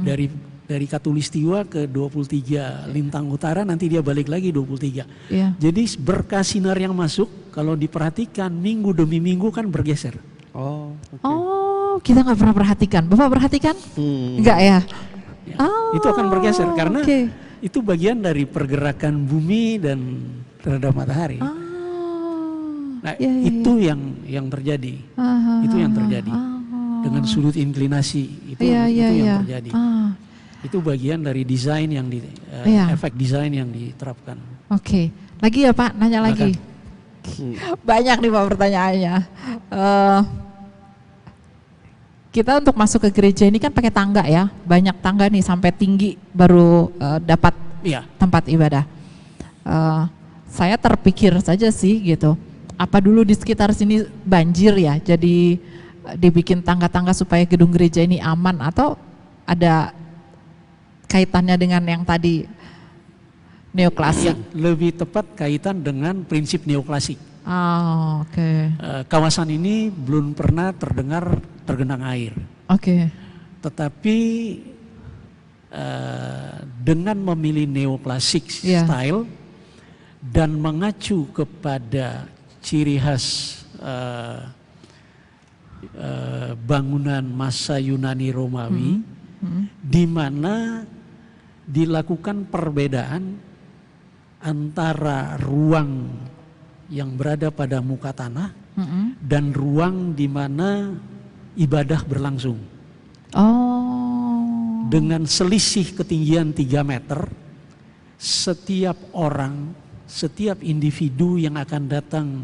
dari Katulistiwa ke 23 lintang utara, nanti dia balik lagi 23. Jadi berkah sinar yang masuk kalau diperhatikan minggu demi minggu kan bergeser. Kita nggak pernah perhatikan. Bapak perhatikan? Enggak ya? Itu akan bergeser karena itu bagian dari pergerakan bumi dan terhadap matahari. Nah, itu yang terjadi. Itu yang terjadi. Dengan sudut inklinasi itu yang terjadi. Itu bagian dari desain yang efek desain yang diterapkan. Lagi ya Pak, nanya lagi. Banyak nih Pak pertanyaannya. Kita untuk masuk ke gereja ini kan pakai tangga ya, banyak tangga nih sampai tinggi baru dapat tempat ibadah. Saya terpikir saja sih gitu, apa dulu di sekitar sini banjir ya, jadi dibikin tangga-tangga supaya gedung gereja ini aman, atau ada kaitannya dengan yang tadi neoklasik? Lebih tepat kaitan dengan prinsip neoklasik. Kawasan ini belum pernah tergenang air. Tetapi dengan memilih neoklasik style dan mengacu kepada ciri khas bangunan masa Yunani Romawi, di mana dilakukan perbedaan antara ruang yang berada pada muka tanah dan ruang di mana ibadah berlangsung. Dengan selisih ketinggian 3 meter, setiap orang, setiap individu yang akan datang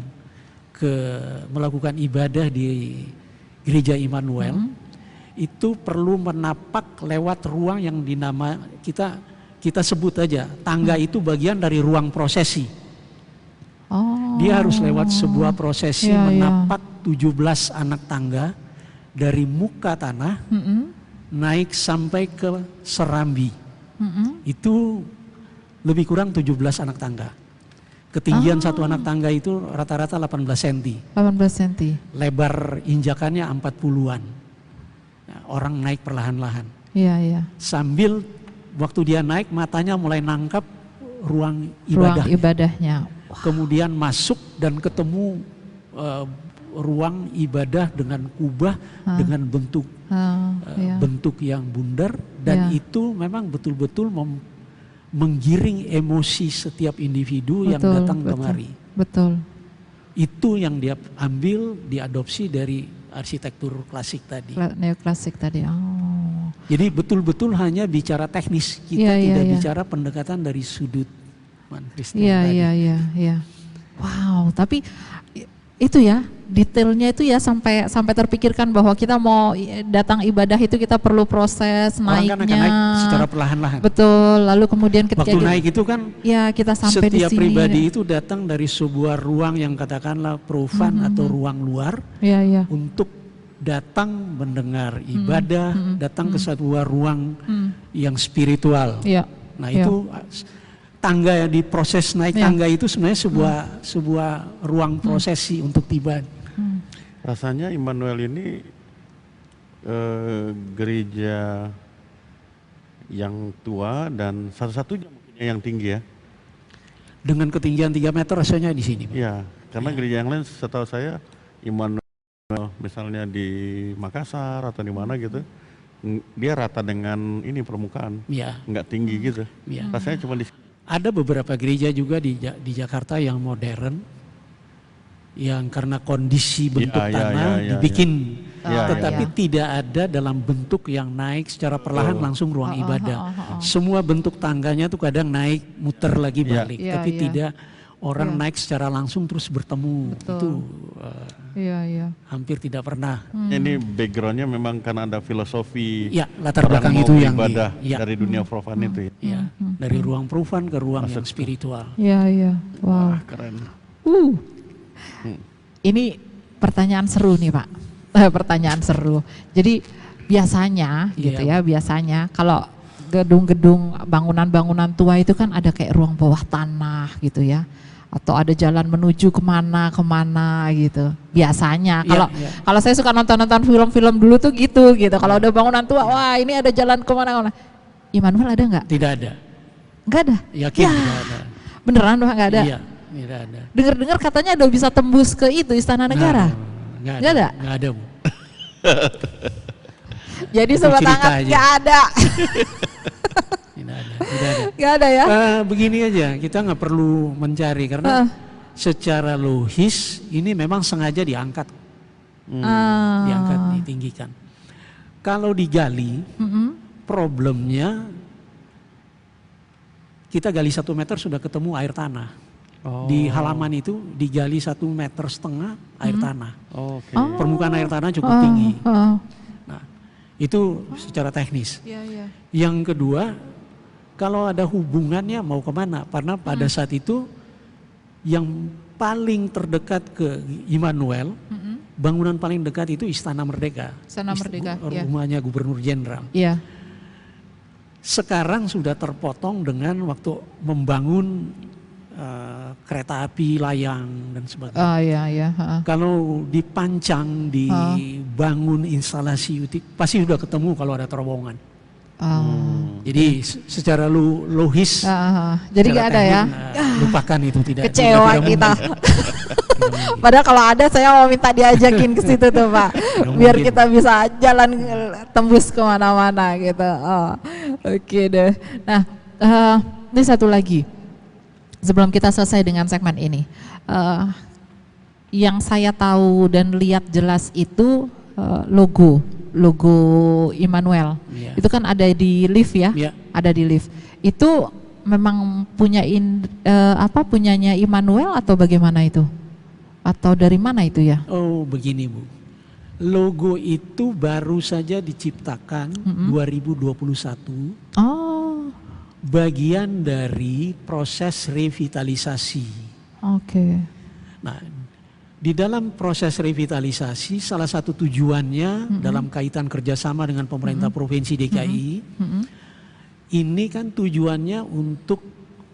melakukan ibadah di Gereja Immanuel itu perlu menapak lewat ruang yang kita sebut aja tangga. Itu bagian dari ruang prosesi. Dia harus lewat sebuah prosesi menapak 17 anak tangga dari muka tanah naik sampai ke serambi. Itu lebih kurang 17 anak tangga. Ketinggian satu anak tangga itu rata-rata 18 cm. 18 cm. Lebar injakannya 40-an. Nah, orang naik perlahan-lahan. Sambil waktu dia naik matanya mulai nangkap ruang ibadahnya. Kemudian masuk dan ketemu ruang ibadah dengan kubah dengan bentuk yang bundar, dan itu memang betul-betul menggiring emosi setiap individu yang datang kemari. Itu yang dia ambil, diadopsi dari arsitektur klasik tadi. Neoklasik tadi. Jadi betul-betul hanya bicara teknis, kita tidak bicara pendekatan dari sudut Kristen tadi. Wow, tapi itu ya detailnya itu ya sampai terpikirkan bahwa kita mau datang ibadah itu kita perlu proses naiknya. Orang kan akan naik secara perlahan-lahan. Betul. Lalu kemudian ketika waktu naik itu kan kita sampai di sini. Setiap pribadi itu datang dari sebuah ruang yang katakanlah profan atau ruang luar untuk datang mendengar ibadah, datang ke sebuah ruang yang spiritual. Nah itu tangga di proses naik Ya. tangga itu sebenarnya sebuah ruang prosesi untuk tiba. Rasanya Immanuel ini gereja yang tua dan satu-satunya mungkin yang tinggi ya. Dengan ketinggian 3 meter rasanya di sini. Iya, karena gereja yang lain setahu saya Immanuel misalnya di Makassar atau di mana gitu, dia rata dengan ini permukaan, Iya. nggak tinggi gitu. Iya. Rasanya cuma di Ada beberapa gereja juga di Jakarta yang modern, yang karena kondisi bentuk tanah dibikin, tetapi tidak ada dalam bentuk yang naik secara perlahan langsung ruang ibadah. Semua bentuk tangganya tuh kadang naik, muter lagi balik, tapi tidak orang naik secara langsung terus bertemu. Itu hampir tidak pernah. Ini backgroundnya memang karena ada filosofi. Ya, latar belakang mau itu yang ibadah dari dunia profan itu. Ya, dari ruang profan ke ruang yang spiritual. Iya. Wow. Wah, keren. Ini pertanyaan seru nih Pak. Pertanyaan seru. Jadi biasanya gitu ya, biasanya kalau gedung-gedung bangunan-bangunan tua itu kan ada kayak ruang bawah tanah gitu ya. Atau ada jalan menuju kemana gitu. Biasanya kalau saya suka nonton film-film dulu tuh gitu. Kalau udah bangunan tua, wah ini ada jalan kemana-mana. Immanuel ada nggak? Tidak ada. Nggak ada? Yakin tidak ada. Beneran Pak nggak ada? Iya, tidak ada. Dengar-dengar katanya udah bisa tembus ke itu Istana Negara. Nggak ada? Nggak ada, Bu. Jadi sobat hangat nggak ada. Tidak ada. Nggak ada ya? Begini aja, kita nggak perlu mencari karena secara logis ini memang sengaja diangkat, ditinggikan. Kalau digali, problemnya kita gali 1 meter sudah ketemu air tanah. Di halaman itu digali 1,5 meter air tanah. Permukaan air tanah cukup tinggi. Nah, itu secara teknis. Yang kedua, kalau ada hubungannya mau kemana? Karena pada saat itu yang paling terdekat ke Immanuel, bangunan paling dekat itu Istana Merdeka. Istana Merdeka, rumahnya Gubernur Jenderal. Iya. Sekarang sudah terpotong dengan waktu membangun kereta api layang dan sebagainya. Kalau dipancang, dibangun instalasi pasti sudah ketemu kalau ada terowongan. Jadi secara logis, jadi nggak ada ya? Lupakan itu, tidak. Kecewa kita. Padahal kalau ada saya mau minta diajakin ke situ tuh Pak, biar kita bisa jalan tembus kemana-mana gitu. Oke deh. Nah, ini satu lagi. Sebelum kita selesai dengan segmen ini, yang saya tahu dan lihat jelas itu logo Immanuel. Itu kan ada di lift ya, ada di lift. Itu memang punyanya Immanuel atau bagaimana itu? Atau dari mana itu ya? Oh begini Bu, logo itu baru saja diciptakan 2021. Bagian dari proses revitalisasi. Nah, di dalam proses revitalisasi salah satu tujuannya dalam kaitan kerjasama dengan pemerintah Provinsi DKI, ini kan tujuannya untuk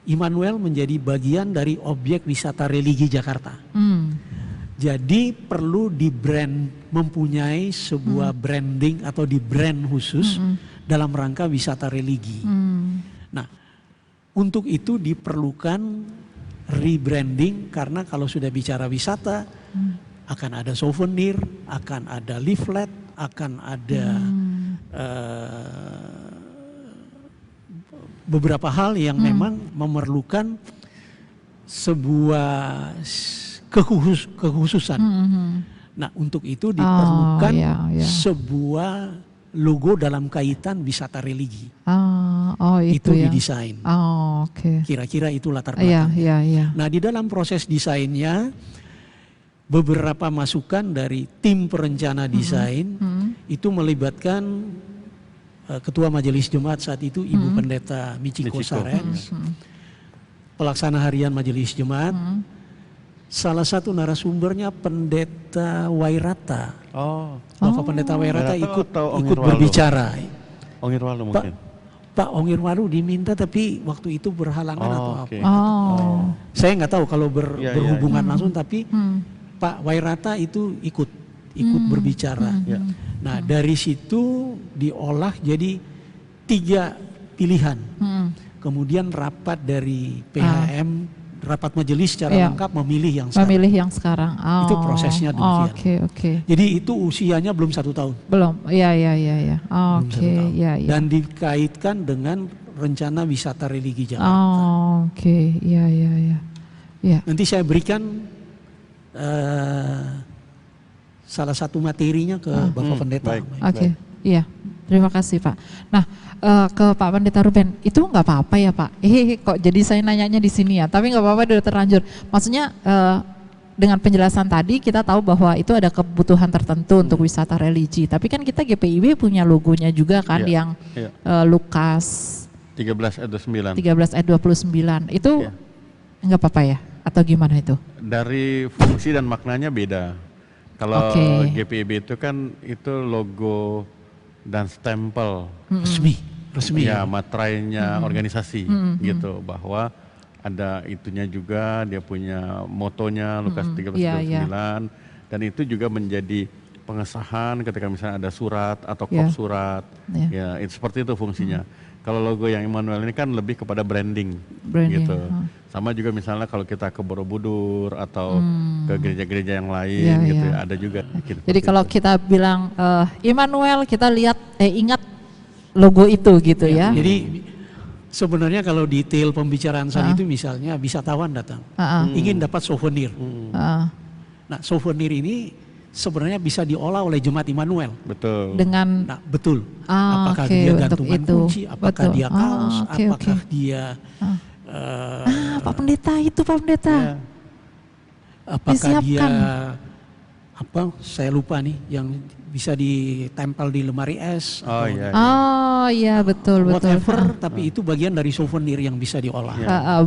Immanuel menjadi bagian dari objek wisata religi Jakarta. Jadi perlu mempunyai sebuah branding atau di brand khusus dalam rangka wisata religi. Nah, untuk itu diperlukan rebranding karena kalau sudah bicara wisata akan ada souvenir, akan ada leaflet, akan ada beberapa hal yang memang memerlukan sebuah kekhususan. Nah, untuk itu diperlukan sebuah logo dalam kaitan wisata religi. Itu didesain. Kira-kira itu latar belakangnya. Nah, di dalam proses desainnya beberapa masukan dari tim perencana desain itu melibatkan Ketua Majelis Jemaat saat itu Ibu Pendeta Michiko Sarens, pelaksana harian Majelis Jemaat, salah satu narasumbernya Pendeta Wairata. Bapak Pendeta Wairata ikut berbicara. Irwaldo mungkin. Pak Ongirwaru diminta tapi waktu itu berhalangan atau oke. apa. Oh. Saya nggak tahu kalau Iya, berhubungan langsung, tapi Hmm. Pak Wairata itu ikut berbicara. Ya. Nah dari situ diolah jadi 3 pilihan. Hmm. Kemudian rapat dari PHM, rapat majelis secara Iya. lengkap memilih yang sekarang. Memilih yang sekarang. Oh. Itu prosesnya demikian. Oke. Jadi itu usianya belum 1 tahun. Belum. Iya. Belum 1 Oke, tahun. iya. Dan dikaitkan dengan rencana wisata religi Jakarta. Oh, oke. Iya. Iya. Nanti saya berikan salah satu materinya ke Bapak Pendeta. baik. Oke. Iya. Terima kasih, Pak. Nah, ke Pak Pendeta Ruben, itu nggak apa-apa ya, Pak? Kok jadi saya nanyanya di sini ya? Tapi nggak apa-apa, udah terlanjur. Maksudnya dengan penjelasan tadi kita tahu bahwa itu ada kebutuhan tertentu untuk wisata religi. Tapi kan kita GPIB punya logonya juga kan, Iya, yang iya. Lukas 13 ayat 29. 13 ayat 29. Itu Iya. nggak apa-apa ya? Atau gimana itu? Dari fungsi dan maknanya beda. Kalau Oke. GPIB itu kan itu logo dan stempel Resmi. ya materainya organisasi gitu, bahwa ada itunya juga, dia punya motonya Lukas 13:29, dan itu juga menjadi pengesahan ketika misalnya ada surat atau kop Ya. surat. Ya. Ya, itu seperti itu fungsinya. Kalau logo yang Immanuel ini kan lebih kepada branding, Branding, gitu. Sama juga misalnya kalau kita ke Borobudur atau ke gereja-gereja yang lain Ya, gitu ya. ya, ada juga. Jadi kalau kita bilang Immanuel, kita lihat ingat logo itu gitu ya. Jadi sebenarnya kalau detail pembicaraan saya Ah. itu misalnya wisatawan datang, ingin dapat souvenir. Nah souvenir ini sebenarnya bisa diolah oleh Jemaat Immanuel. Betul. Dengan Nah betul. Ah, Apakah oke, dia untuk gantungan itu. kunci, apakah Betul. dia kaos, Oke. apakah dia Pak Pendeta itu Pak Pendeta. Ya. apakah Disiapkan. dia apa? Saya lupa nih yang bisa ditempel di lemari es. Oh atau iya. Oh iya betul. whatever, tapi itu bagian dari souvenir yang bisa diolah. Ya.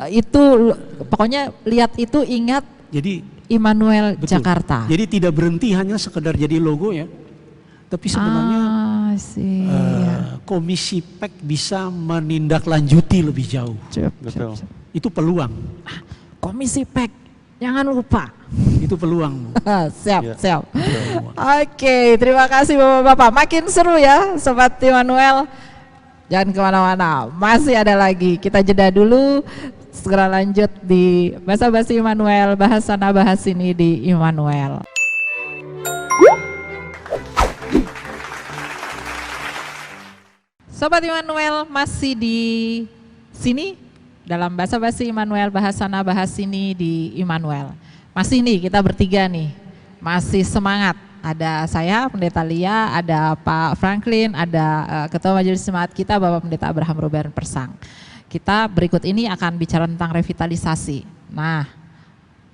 Itu pokoknya lihat itu ingat Jadi Immanuel betul. Jakarta. Jadi tidak berhenti hanya sekedar jadi logo ya, tapi sebenarnya sih. Komisi PEK bisa menindaklanjuti lebih jauh. Betul. Itu peluang, Komisi PEK, jangan lupa. itu peluang. Siap. Ya. Oke, terima kasih Bapak-Bapak. Makin seru ya Sobat Immanuel. Jangan kemana-mana, masih ada lagi. Kita jeda dulu, segera lanjut di Basa-Basi Immanuel, bahas sana bahas sini di Immanuel. Sobat Immanuel masih di sini dalam Basa-Basi Immanuel, bahas sana bahas sini di Immanuel. Masih nih kita bertiga nih, masih semangat. Ada saya Pendeta Lia, ada Pak Franklin, ada Ketua Majelis Jemaat kita Bapak Pendeta Abraham Ruben Persang. Kita berikut ini akan bicara tentang revitalisasi. Nah,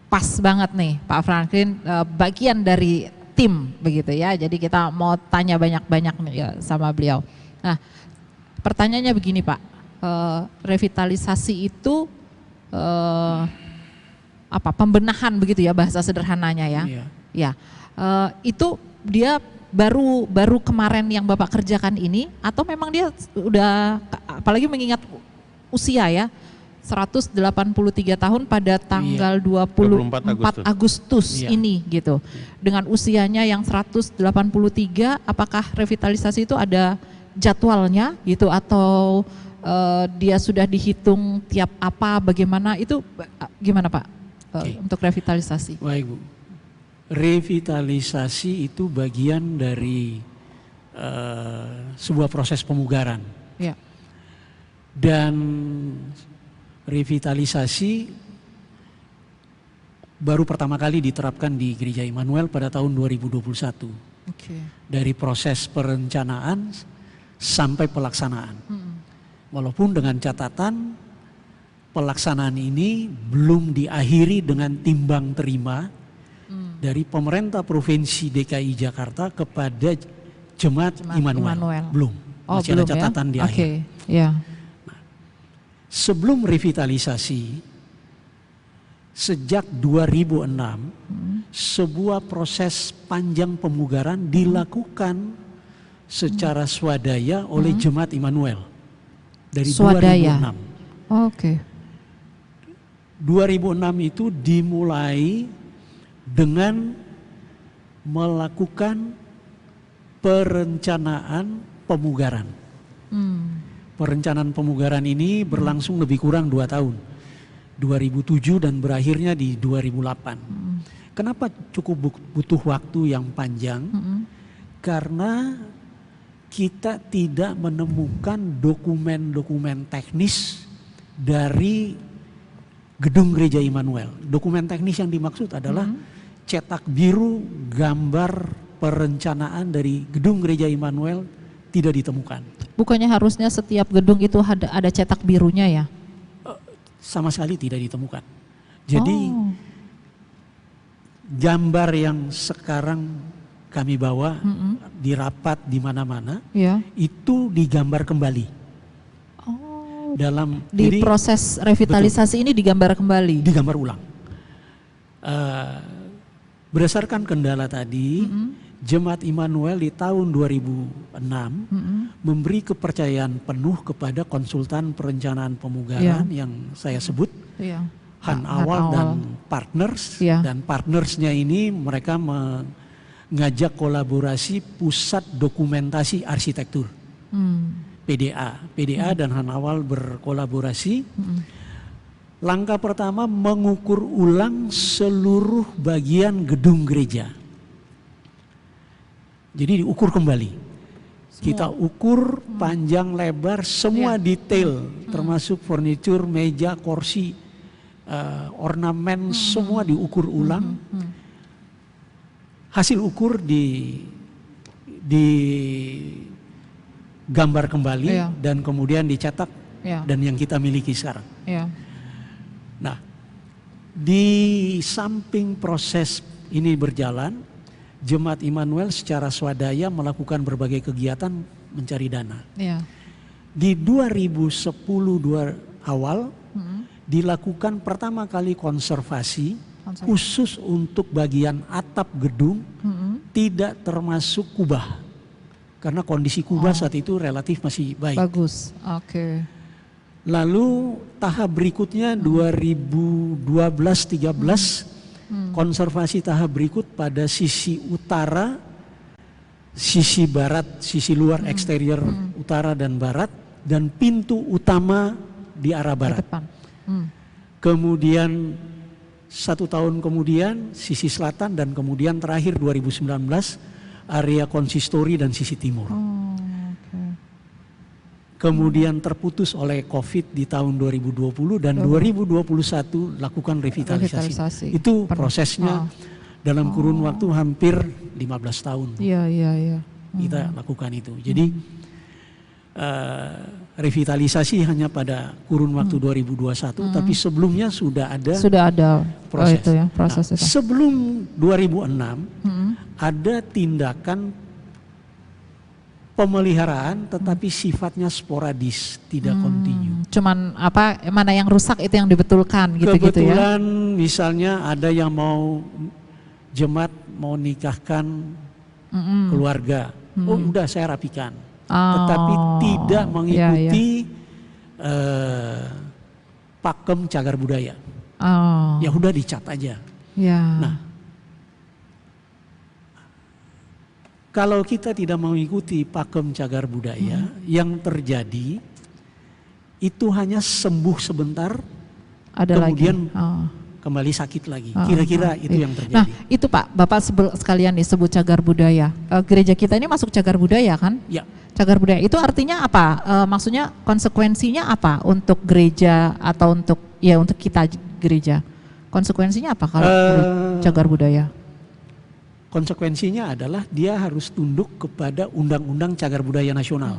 pas banget nih Pak Franklin, bagian dari tim begitu ya. Jadi kita mau tanya banyak-banyak nih ya sama beliau. Nah, pertanyaannya begini Pak, revitalisasi itu apa pembenahan begitu ya bahasa sederhananya ya? Iya. Ya, itu dia baru kemarin yang Bapak kerjakan ini, atau memang dia udah, apalagi mengingat usia ya, 183 tahun pada tanggal 24 Agustus Iya. ini gitu. Dengan usianya yang 183, apakah revitalisasi itu ada jadwalnya gitu, atau dia sudah dihitung tiap apa, bagaimana itu, gimana Pak untuk revitalisasi? Baik Bu, revitalisasi itu bagian dari sebuah proses pemugaran. Ya. Dan revitalisasi baru pertama kali diterapkan di Gereja Immanuel pada tahun 2021. Oke. Dari proses perencanaan sampai pelaksanaan. Walaupun dengan catatan pelaksanaan ini belum diakhiri dengan timbang terima dari pemerintah Provinsi DKI Jakarta kepada Jemaat Immanuel. Belum. Oh, Masih belum ada catatan ya? di Oke, akhir. ya. Sebelum revitalisasi, sejak 2006, sebuah proses panjang pemugaran dilakukan secara swadaya oleh Jemaat Immanuel. dari Swadaya. 2006. Oke. 2006 itu dimulai dengan melakukan perencanaan pemugaran. Perencanaan pemugaran ini berlangsung lebih kurang 2 tahun. 2007 dan berakhirnya di 2008. Kenapa cukup butuh waktu yang panjang? Karena kita tidak menemukan dokumen-dokumen teknis dari gedung Gereja Immanuel. Dokumen teknis yang dimaksud adalah cetak biru gambar perencanaan dari gedung Gereja Immanuel tidak ditemukan. Bukannya harusnya setiap gedung itu ada cetak birunya ya? Sama sekali tidak ditemukan. Jadi gambar yang sekarang kami bawa di rapat di mana-mana itu digambar kembali. Jadi, proses revitalisasi ini digambar kembali. Digambar ulang. Berdasarkan kendala tadi, Jemaat Immanuel di tahun 2006 memberi kepercayaan penuh kepada konsultan perencanaan pemugaran yang saya sebut Han Awal dan partners. Dan partnersnya ini mereka mengajak kolaborasi Pusat Dokumentasi Arsitektur. PDA dan Han Awal berkolaborasi. Langkah pertama mengukur ulang seluruh bagian gedung gereja. Jadi diukur kembali. Kita ukur panjang lebar semua detail, termasuk furniture, meja, kursi, ornamen semua diukur ulang. Hasil ukur digambar kembali dan kemudian dicetak dan yang kita miliki sekarang. Nah, di samping proses ini berjalan, Jemaat Immanuel secara swadaya melakukan berbagai kegiatan mencari dana. Di 2010 awal dilakukan pertama kali konservasi khusus untuk bagian atap gedung tidak termasuk kubah. Karena kondisi kubah saat itu relatif masih baik. Bagus, oke. Lalu tahap berikutnya 2012-13 konservasi tahap berikut pada sisi utara, sisi barat, sisi luar eksterior utara dan barat, dan pintu utama di arah barat. Kemudian 1 tahun kemudian sisi selatan dan kemudian terakhir 2019 area konsistori dan sisi timur. Kemudian terputus oleh COVID di tahun 2020 dan 2021 lakukan revitalisasi. Itu prosesnya dalam kurun waktu hampir 15 tahun. Kita lakukan itu. Jadi revitalisasi hanya pada kurun waktu 2021, tapi sebelumnya sudah ada proses. Proses itu. Sebelum 2006 ada tindakan pemeliharaan tetapi sifatnya sporadis, tidak kontinu. Cuman mana yang rusak itu yang dibetulkan gitu-gitu ya. Kebetulan misalnya ada yang jemaat mau nikahkan keluarga. Udah saya rapikan. Tetapi tidak mengikuti pakem cagar budaya. Ya udah dicat aja. Nah, kalau kita tidak mengikuti pakem cagar budaya, yang terjadi itu hanya sembuh sebentar, kemudian kembali sakit lagi. Kira-kira itu yang terjadi. Nah itu Pak, Bapak sekalian disebut cagar budaya. Gereja kita ini masuk cagar budaya kan? Ya. Cagar budaya itu artinya apa? Maksudnya konsekuensinya apa untuk gereja atau untuk kita gereja? Konsekuensinya apa kalau cagar budaya? Konsekuensinya adalah dia harus tunduk kepada Undang-Undang Cagar Budaya Nasional.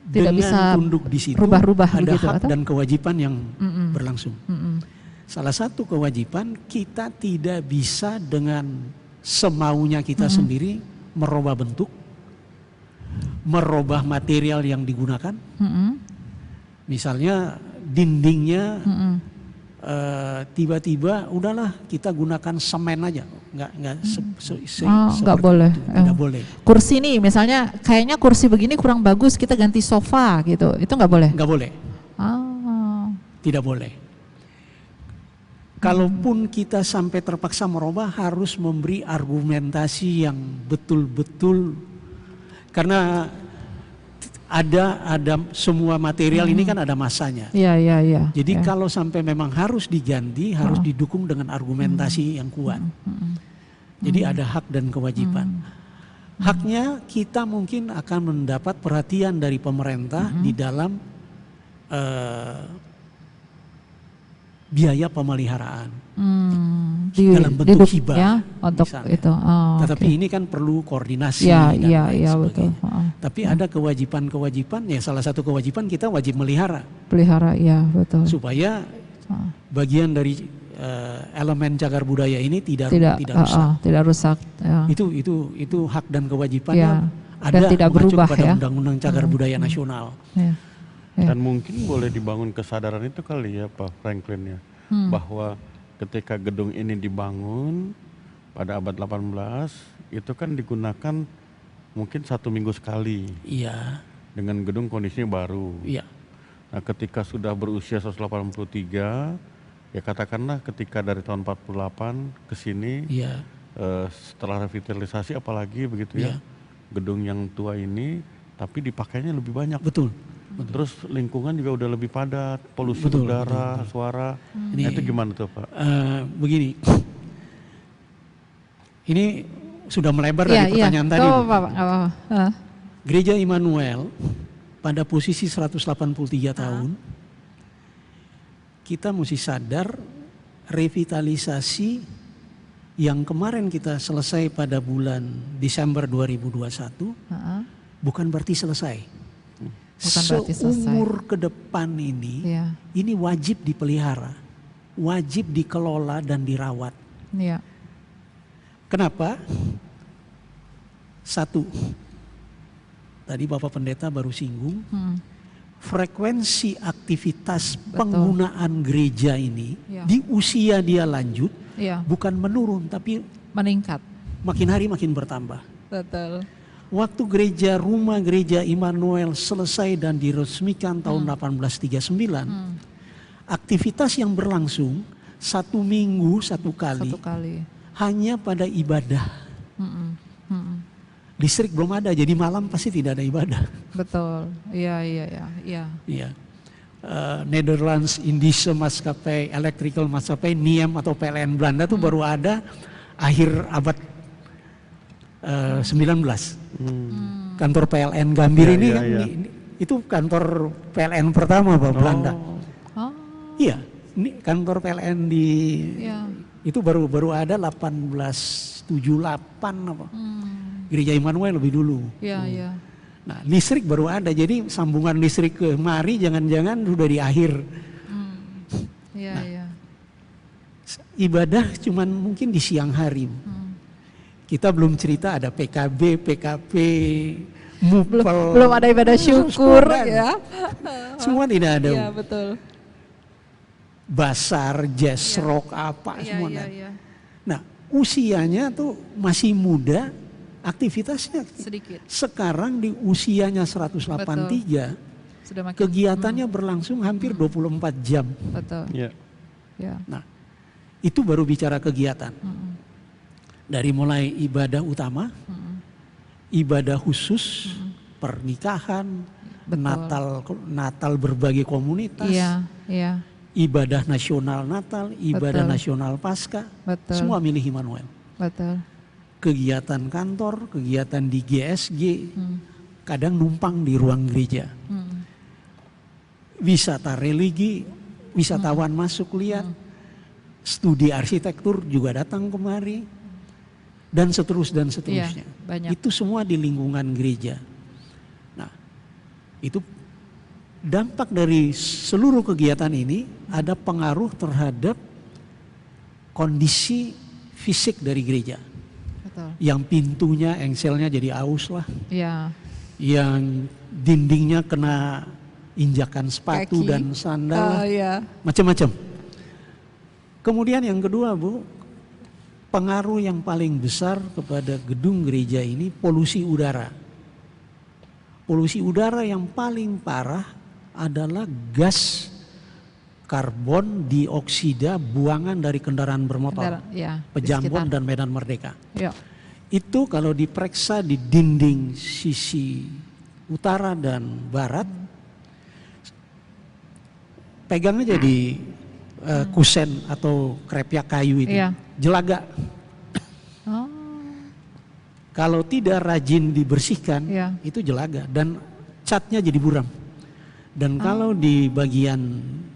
Tidak Dengan bisa tunduk di situ rubah-rubah ada begitu, hak atau? dan kewajiban yang berlangsung. Salah satu kewajiban, kita tidak bisa dengan semaunya kita sendiri merubah bentuk, merubah material yang digunakan. Misalnya dindingnya tiba-tiba udahlah kita gunakan semen aja. nggak boleh. Nggak boleh. Kursi nih, misalnya kayaknya kursi begini kurang bagus, kita ganti sofa gitu, itu nggak boleh? Nggak boleh. Tidak boleh. Kalaupun kita sampai terpaksa merubah, harus memberi argumentasi yang betul-betul, karena ada semua material ini kan ada masanya. Iya. Jadi kalau sampai memang harus diganti, harus didukung dengan argumentasi yang kuat. Jadi ada hak dan kewajiban. Haknya kita mungkin akan mendapat perhatian dari pemerintah di dalam biaya pemeliharaan. Dalam bentuk hibah ya, untuk misalnya. itu. Tetapi ini kan perlu koordinasi dan lain betul. sebagainya. Tapi ada kewajiban-kewajiban, ya salah satu kewajiban kita wajib melihara. Pelihara, ya betul. Supaya bagian dari elemen cagar budaya ini tidak rusak. Tidak rusak. Ya. Itu hak dan kewajibannya ada dan tidak berubah pada ya. Undang-Undang Cagar Budaya Nasional. Dan mungkin boleh dibangun kesadaran itu kali ya Pak Franklin ya, bahwa ketika gedung ini dibangun pada abad 18 itu kan digunakan mungkin 1 minggu sekali. Iya. Dengan gedung kondisinya baru. Iya. Nah ketika sudah berusia 183, ya katakanlah ketika dari tahun 48 ke sini, setelah revitalisasi apalagi begitu ya, gedung yang tua ini tapi dipakainya lebih banyak. Betul. Terus lingkungan juga udah lebih padat, polusi udara, suara. Nah, itu gimana tuh Pak? Begini, ini sudah melebar dari pertanyaan tadi. Gereja Immanuel pada posisi 183 tahun, kita mesti sadar revitalisasi yang kemarin kita selesai pada bulan Desember 2021 bukan berarti selesai. Seumur ke depan ini wajib dipelihara, wajib dikelola dan dirawat. Kenapa? Satu, tadi Bapak Pendeta baru singgung, frekuensi aktivitas penggunaan gereja ini di usia dia lanjut bukan menurun tapi meningkat, makin hari makin bertambah. Betul. Waktu rumah gereja Immanuel selesai dan diresmikan tahun 1839, aktivitas yang berlangsung 1 minggu 1 kali, hanya pada ibadah. Listrik belum ada, jadi malam pasti tidak ada ibadah. Betul, iya. Netherlands Indische Maatschappai, Electrical Maatschappai, NIEM atau PLN Belanda itu baru ada akhir abad 19. Kantor PLN Gambir ini kan itu kantor PLN pertama Pak Belanda. Iya, ini kantor PLN di itu baru ada 1878 apa. Gereja Immanuel lebih dulu. Iya. Nah, listrik baru ada, jadi sambungan listrik ke mari jangan-jangan sudah di akhir. Iya. Ibadah cuman mungkin di siang hari. Kita belum cerita ada PKB, PKP, MUPEL. Belum ada ibadah syukur ya. Semua tidak ada. Iya, betul. Basar, jazz, rock, apa semua. Iya. Nah, usianya tuh masih muda, aktivitasnya sedikit. Sekarang di usianya 183, sudah makin, kegiatannya berlangsung hampir 24 jam. Betul. Nah, itu baru bicara kegiatan. Dari mulai ibadah utama, ibadah khusus, pernikahan, Natal berbagai komunitas, ibadah nasional Natal, ibadah nasional Paskah, semua milih Immanuel. Kegiatan kantor, kegiatan di GSG, kadang numpang di ruang gereja. Wisata religi, wisatawan masuk lihat, studi arsitektur juga datang kemari. Dan seterusnya. Itu semua di lingkungan gereja. Nah, itu dampak dari seluruh kegiatan ini ada pengaruh terhadap kondisi fisik dari gereja. Yang pintunya, engselnya jadi aus lah. Yang dindingnya kena injakan sepatu dan sandal, macam-macam. Kemudian yang kedua Bu, pengaruh yang paling besar kepada gedung gereja ini polusi udara. Polusi udara yang paling parah adalah gas karbon dioksida buangan dari kendaraan bermotor, Ya, Pejambon dan Medan Merdeka. Ya. Itu kalau diperiksa di dinding sisi utara dan barat, pegang aja di kusen atau krepyak kayu itu, Iya. jelaga. Oh, Kalau tidak rajin dibersihkan, Iya. itu jelaga dan catnya jadi buram. Dan kalau di bagian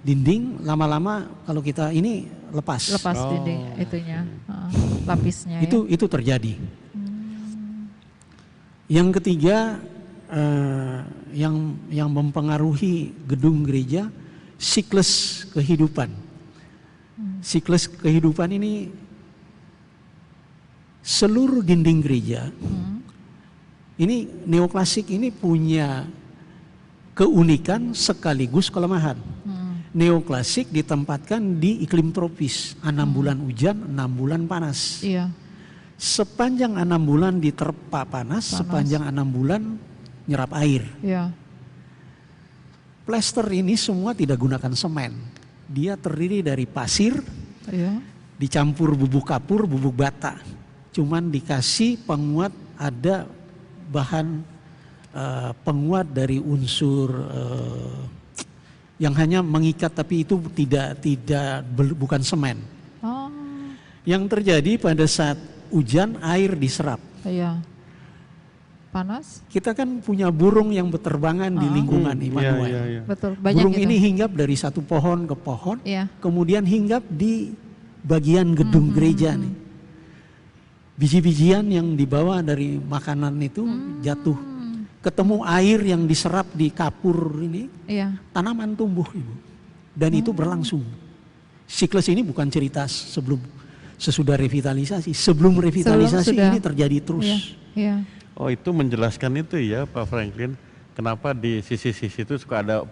dinding lama-lama kalau kita ini lepas. lepas dinding itunya, lapisnya. Ya. Itu terjadi. Yang ketiga yang mempengaruhi gedung gereja, siklus kehidupan. Siklus kehidupan ini seluruh dinding gereja. Ini neoklasik ini punya keunikan sekaligus kelemahan. Neoklasik ditempatkan di iklim tropis, 6 bulan hujan, 6 bulan panas. Iya. Sepanjang 6 bulan diterpa panas, sepanjang 6 bulan nyerap air. Iya. Plester ini semua tidak gunakan semen. Dia terdiri dari pasir, Iya. dicampur bubuk kapur, bubuk bata. Cuman dikasih penguat, ada bahan penguat dari unsur yang hanya mengikat, tapi itu bukan semen. Oh, Yang terjadi pada saat hujan, air diserap. iya. Panas? Kita kan punya burung yang berterbangan di lingkungan Immanuel. Iya. Betul. Banyak Burung gitu. ini hinggap dari satu pohon ke pohon, Iya. kemudian hinggap di bagian gedung gereja nih. Biji-bijian yang dibawa dari makanan itu jatuh, ketemu air yang diserap di kapur ini, Iya. tanaman tumbuh, Ibu. Dan itu berlangsung. Siklus ini bukan cerita sesudah revitalisasi. Sebelum revitalisasi sudah. ini terjadi terus. Iya. Iya. Oh, itu menjelaskan itu ya Pak Franklin, kenapa di sisi-sisi itu suka ada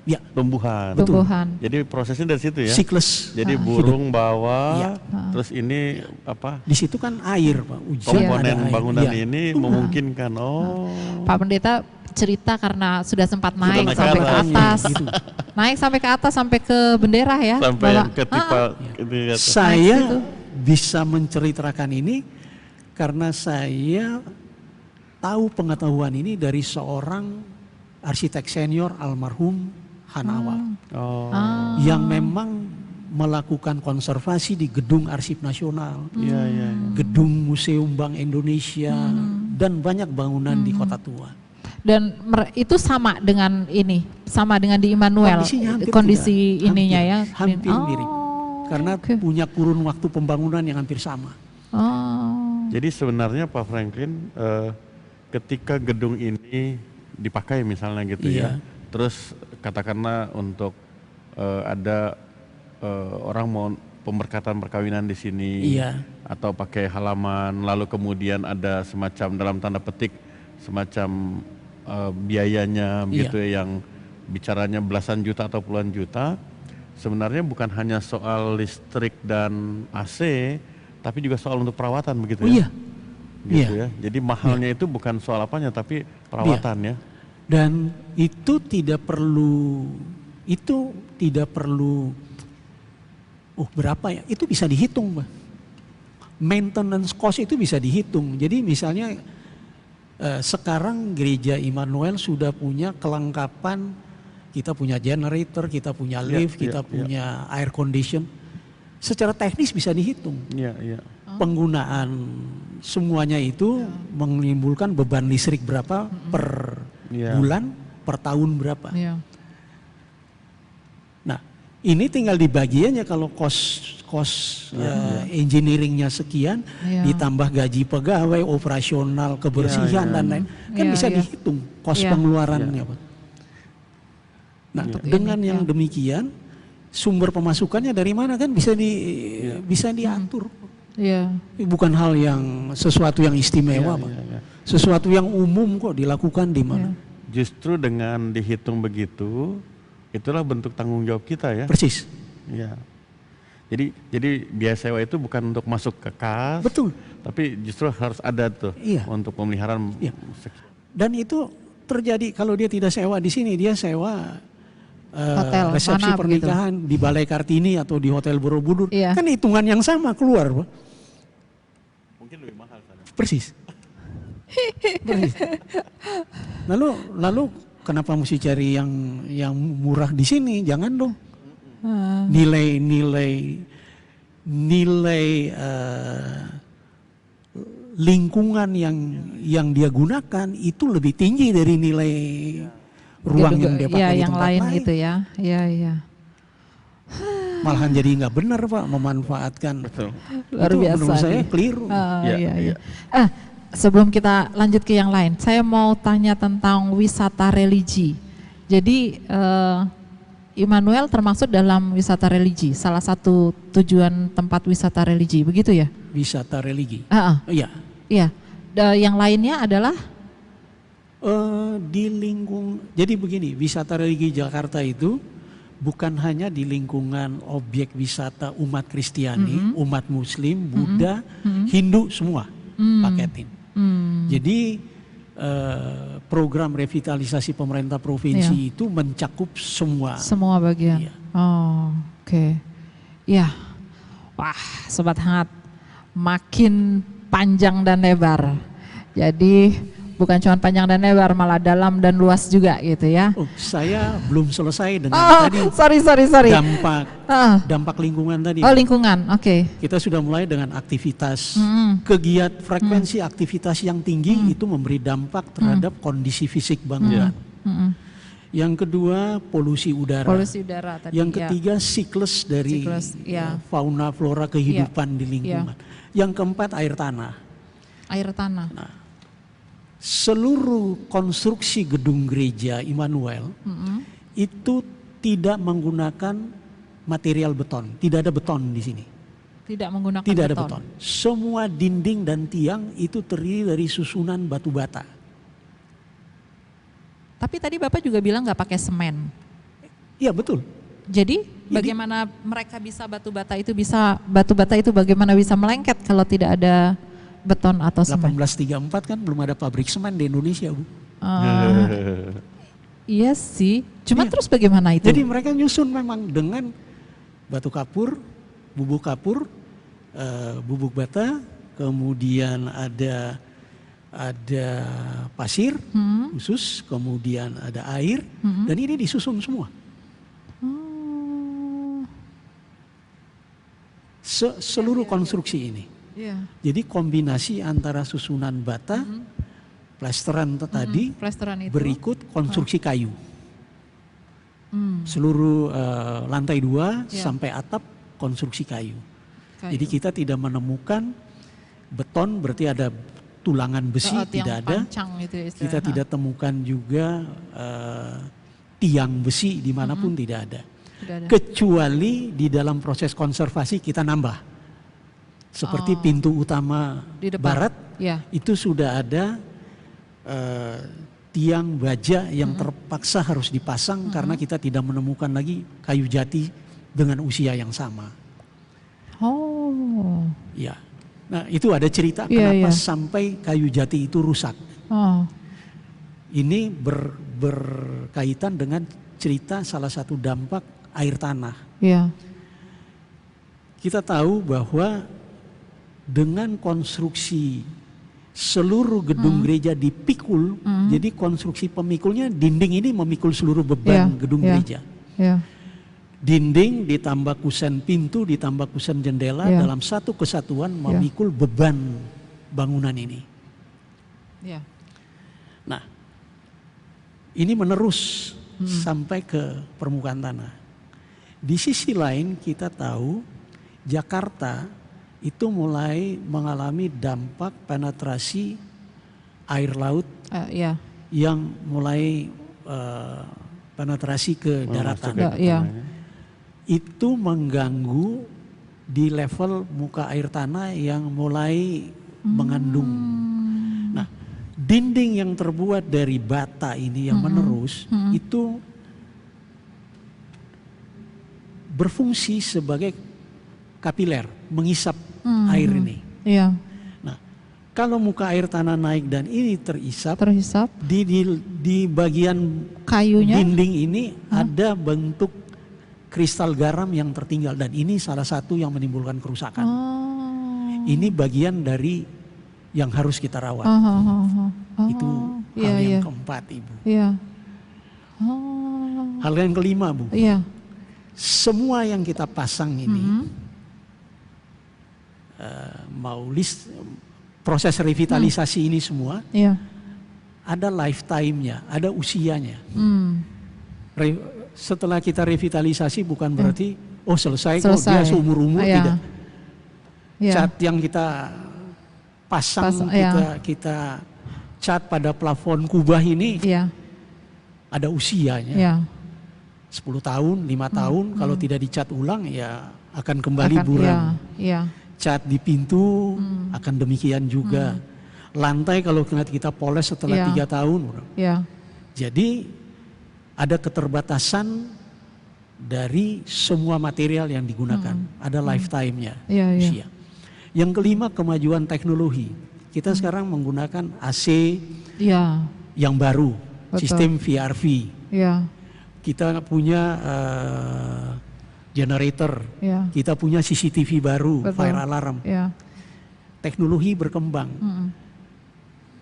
Ya, tumbuhan. Tumbuhan. Jadi prosesnya dari situ ya. siklus. Jadi burung bawa, Iya. terus ini apa? Di situ kan air, Pak. Hujan Komponen ada air. bangunan Iya. ini memungkinkan. Oh. Pak Pendeta cerita karena sudah sempat naik naik ke sampai ke atas. atas. Gitu. Naik sampai ke atas sampai ke bendera ya. Sampai Bapak. yang ketipa itu ya. Saya situ. bisa menceritakan ini karena saya tahu pengetahuan ini dari seorang arsitek senior almarhum Hanawa Oh. yang memang melakukan konservasi di Gedung Arsip Nasional, Iya. Gedung Museum Bank Indonesia, dan banyak bangunan di Kota Tua. Dan itu sama dengan ini, sama dengan di Immanuel. Kondisinya hampir Kondisi tidak. ininya ya. Hampir mirip. Karena oke. punya kurun waktu pembangunan yang hampir sama. Oh. Jadi sebenarnya Pak Franklin, ketika gedung ini dipakai misalnya gitu Iya. ya, terus katakanlah untuk ada orang mau pemberkatan perkawinan di sini, Iya. atau pakai halaman, lalu kemudian ada semacam dalam tanda petik semacam biayanya Iya. gitu ya, yang bicaranya belasan juta atau puluhan juta. Sebenarnya bukan hanya soal listrik dan AC, tapi juga soal untuk perawatan begitu Oh ya. iya. Gitu Iya. ya. Jadi mahalnya itu bukan soal apanya, tapi perawatan ya. Dan itu tidak perlu berapa ya? Itu bisa dihitung, Pak. Maintenance cost itu bisa dihitung. Jadi misalnya sekarang gereja Immanuel sudah punya kelengkapan, kita punya generator, kita punya lift, kita punya air condition. Secara teknis bisa dihitung. Iya. Penggunaan semuanya itu menimbulkan beban listrik berapa per bulan, per tahun berapa. Iya. Nah, ini tinggal dibagiannya kalau engineeringnya sekian, ditambah gaji pegawai, operasional, kebersihan dan lain, kan bisa dihitung kos pengeluarannya, Pak. Nah, dengan yang demikian, sumber pemasukannya dari mana kan bisa diatur. Iya. Bukan hal yang sesuatu yang istimewa, Pak. Sesuatu yang umum kok dilakukan di mana. Justru dengan dihitung begitu, itulah bentuk tanggung jawab kita ya. Persis. Ya. Jadi biaya sewa itu bukan untuk masuk ke kas, Betul. tapi justru harus ada tuh Iya. untuk pemeliharaan. Iya. Dan itu terjadi kalau dia tidak sewa di sini, dia sewa Hotel, resepsi mana pernikahan di Balai Kartini atau di Hotel Borobudur. Iya. Kan hitungan yang sama keluar, Pak. Mungkin lebih mahal sana. Persis. Persis. Lalu kenapa mesti cari yang murah di sini? Jangan dong. Nilai lingkungan yang dia gunakan itu lebih tinggi dari nilai ruang yang dia pakai ya, di yang tempat lain lain. itu ya. Iya. Malahan jadi nggak benar, Pak, memanfaatkan. Betul. Luar Itu biasa menurut saya nih. keliru. Iya. Sebelum kita lanjut ke yang lain, saya mau tanya tentang wisata religi. Jadi Immanuel termasuk dalam wisata religi, salah satu tujuan tempat wisata religi, begitu ya? Wisata religi. Iya. Iya. Yang lainnya adalah Jadi begini, wisata religi Jakarta itu bukan hanya di lingkungan objek wisata umat Kristiani, umat Muslim, Buddha, Hindu semua paketin. Jadi program revitalisasi pemerintah provinsi itu mencakup semua. Semua bagian. Iya. Oh, oke. Ya. Wah, sobat hangat, makin panjang dan lebar. Jadi bukan cuma panjang dan lebar, malah dalam dan luas juga gitu ya. Oh, saya belum selesai dengan tadi sorry. dampak lingkungan tadi. Oh, lingkungan. Oke. Kita sudah mulai dengan aktivitas frekuensi aktivitas yang tinggi itu memberi dampak terhadap kondisi fisik bangunan. Yang kedua polusi udara. Polusi udara tadi. Yang ketiga siklus dari fauna flora kehidupan di lingkungan. Yang keempat air tanah. Air tanah. Nah, seluruh konstruksi gedung gereja Immanuel itu tidak menggunakan material beton. Tidak ada beton di sini. Tidak menggunakan Tidak ada beton. Semua dinding dan tiang itu terdiri dari susunan batu bata. Tapi tadi Bapak juga bilang nggak pakai semen. Iya betul. Jadi bagaimana mereka bisa batu bata itu bagaimana bisa melengket kalau tidak ada beton atau semen? 1834 kan belum ada pabrik semen di Indonesia, Bu. Iya sih. Cuma terus bagaimana itu? Jadi mereka nyusun memang dengan batu kapur, bubuk bata, kemudian ada pasir khusus, kemudian ada air, dan ini disusun semua. Seluruh konstruksi ini. Jadi kombinasi antara susunan bata, plesteran tadi, plesteran itu. berikut konstruksi kayu. Seluruh lantai 2 sampai atap konstruksi kayu. Jadi kita tidak menemukan beton, berarti ada tulangan besi, tidak ada. Kita tidak temukan juga tiang besi dimanapun, tidak ada. Kecuali di dalam proses konservasi kita nambah. Seperti pintu utama di depan, barat, itu sudah ada tiang baja yang terpaksa harus dipasang karena kita tidak menemukan lagi kayu jati dengan usia yang sama. Oh. Ya. Nah, itu ada cerita kenapa sampai kayu jati itu rusak. Ini berkaitan dengan cerita salah satu dampak air tanah. Kita tahu bahwa dengan konstruksi seluruh gedung gereja dipikul, jadi konstruksi pemikulnya dinding ini memikul seluruh beban gedung gereja. Dinding ditambah kusen pintu ditambah kusen jendela dalam satu kesatuan memikul beban bangunan ini. Nah, ini menerus sampai ke permukaan tanah. Di sisi lain kita tahu Jakarta itu mulai mengalami dampak penetrasi air laut yang mulai penetrasi ke daratan. Itu mengganggu di level muka air tanah yang mulai mengandung. Nah, dinding yang terbuat dari bata ini yang menerus itu berfungsi sebagai kapiler, mengisap air ini. Iya. Nah, kalau muka air tanah naik dan ini terhisap, di bagian kayunya, dinding ini ada bentuk kristal garam yang tertinggal dan ini salah satu yang menimbulkan kerusakan. Ini bagian dari yang harus kita rawat. Itu hal yang keempat, Ibu. Iya. Hal yang kelima, Bu. Iya. Semua yang kita pasang ini proses revitalisasi ini semua ada lifetime-nya, ada usianya. Setelah kita revitalisasi bukan berarti selesai kok, dia seumur-umur, tidak. Cat yang kita pasang, kita cat pada plafon kubah ini ada usianya. 10 tahun, 5 tahun, kalau tidak dicat ulang ya akan kembali buram. Cat di pintu akan demikian juga. Lantai kalau kita poles setelah 3 tahun. Jadi ada keterbatasan dari semua material yang digunakan. Ada lifetime-nya, usia. Yang kelima, kemajuan teknologi. Kita sekarang menggunakan AC yang baru, sistem VRV. Kita punya generator, kita punya CCTV baru, fire alarm. Teknologi berkembang.